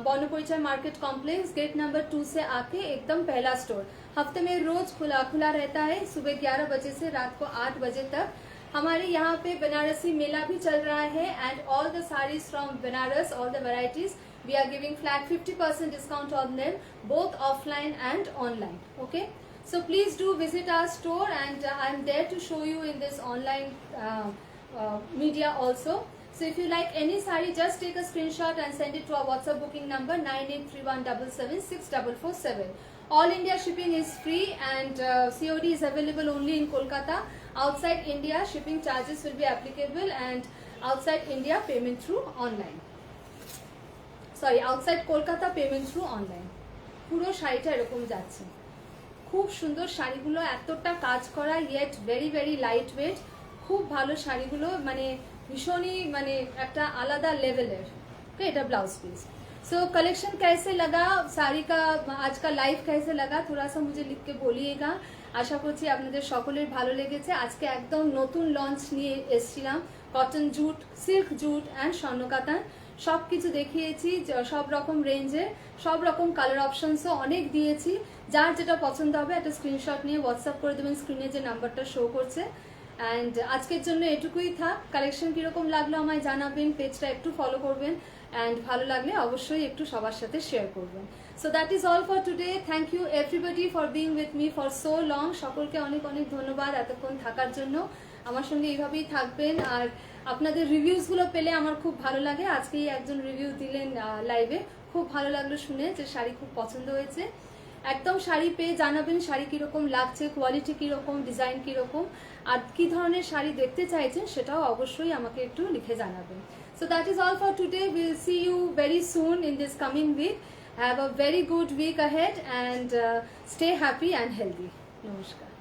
बौनोपरिचय मार्केट कॉम्प्लेक्स, गेट नंबर 2 से आके एकदम पहला स्टोर। हफ्ते में रोज खुला रहता है, सुबह 11 बजे से रात को 8 बजे तक। हमारे यहाँ पे बनारसी मेला भी चल रहा है and all the saris from Banaras, all the varieties we are giving flat 50% discount on them, both offline and online. Okay, so please do visit our store and I am there to show you in this online media also. So if you like any saree, just take a screenshot and send it to our WhatsApp booking number 9831776447. All India shipping is free and COD is available only in Kolkata. Outside India shipping charges will be applicable and outside India payment through online. Sorry, outside Kolkata payment through online. পুরো শাড়িটা এরকম যাচ্ছে, খুব সুন্দর শাড়িগুলো, এতটা কাজ করা yet very very light wait, খুব ভালো শাড়িগুলো, মানে ভীষণই মানে একটা আলাদা লেভেলের। ওকে, এটা ব্লাউজ পিস। सो कलेक्शन कैसे लगा, साड़ी का आज का लाइव कैसे लगा, थोड़ा सा मुझे लिख के बोलिएगा। আশা করছি আপনাদের সকলের ভালো লেগেছে। আজকে একদম নতুন লঞ্চ নিয়ে এসেছিলাম, cotton jute, silk jute and Swarnakatan, সব কিছু দেখিয়েছি, সব রকম রেঞ্জে, সব রকম কালার অপশনসও অনেক দিয়েছি। যার যেটা পছন্দ হবে একটা স্ক্রিনশট নিয়ে হোয়াটসঅ্যাপ করে দেবেন, স্ক্রিনে যে নাম্বারটা শো করছে। অ্যান্ড আজকের জন্য এটুকুই থাক। কালেকশন কীরকম লাগলো আমায় জানাবেন, পেজটা একটু ফলো করবেন অ্যান্ড ভালো লাগলে অবশ্যই একটু সবার সাথে শেয়ার করবেন। So that is all for today. Thank you everybody for being with me for so long. সকলকে অনেক অনেক ধন্যবাদ এতক্ষণ থাকার জন্য। আমার সঙ্গে এইভাবেই থাকবেন আর আপনাদের রিভিউসগুলো পেলে আমার খুব ভালো লাগে। আজকেই একজন রিভিউ দিলেন লাইভে, খুব ভালো লাগলো শুনে যে শাড়ি খুব পছন্দ হয়েছে। একদম শাড়ি পেয়ে জানাবেন শাড়ি কীরকম লাগছে, কোয়ালিটি কীরকম, ডিজাইন কীরকম, আর কী ধরনের শাড়ি দেখতে চাইছেন সেটাও অবশ্যই আমাকে একটু লিখে জানাবেন। So that is all for today. We'll see you very soon in this coming week. Have a very good week ahead and stay happy and healthy. Namaskar.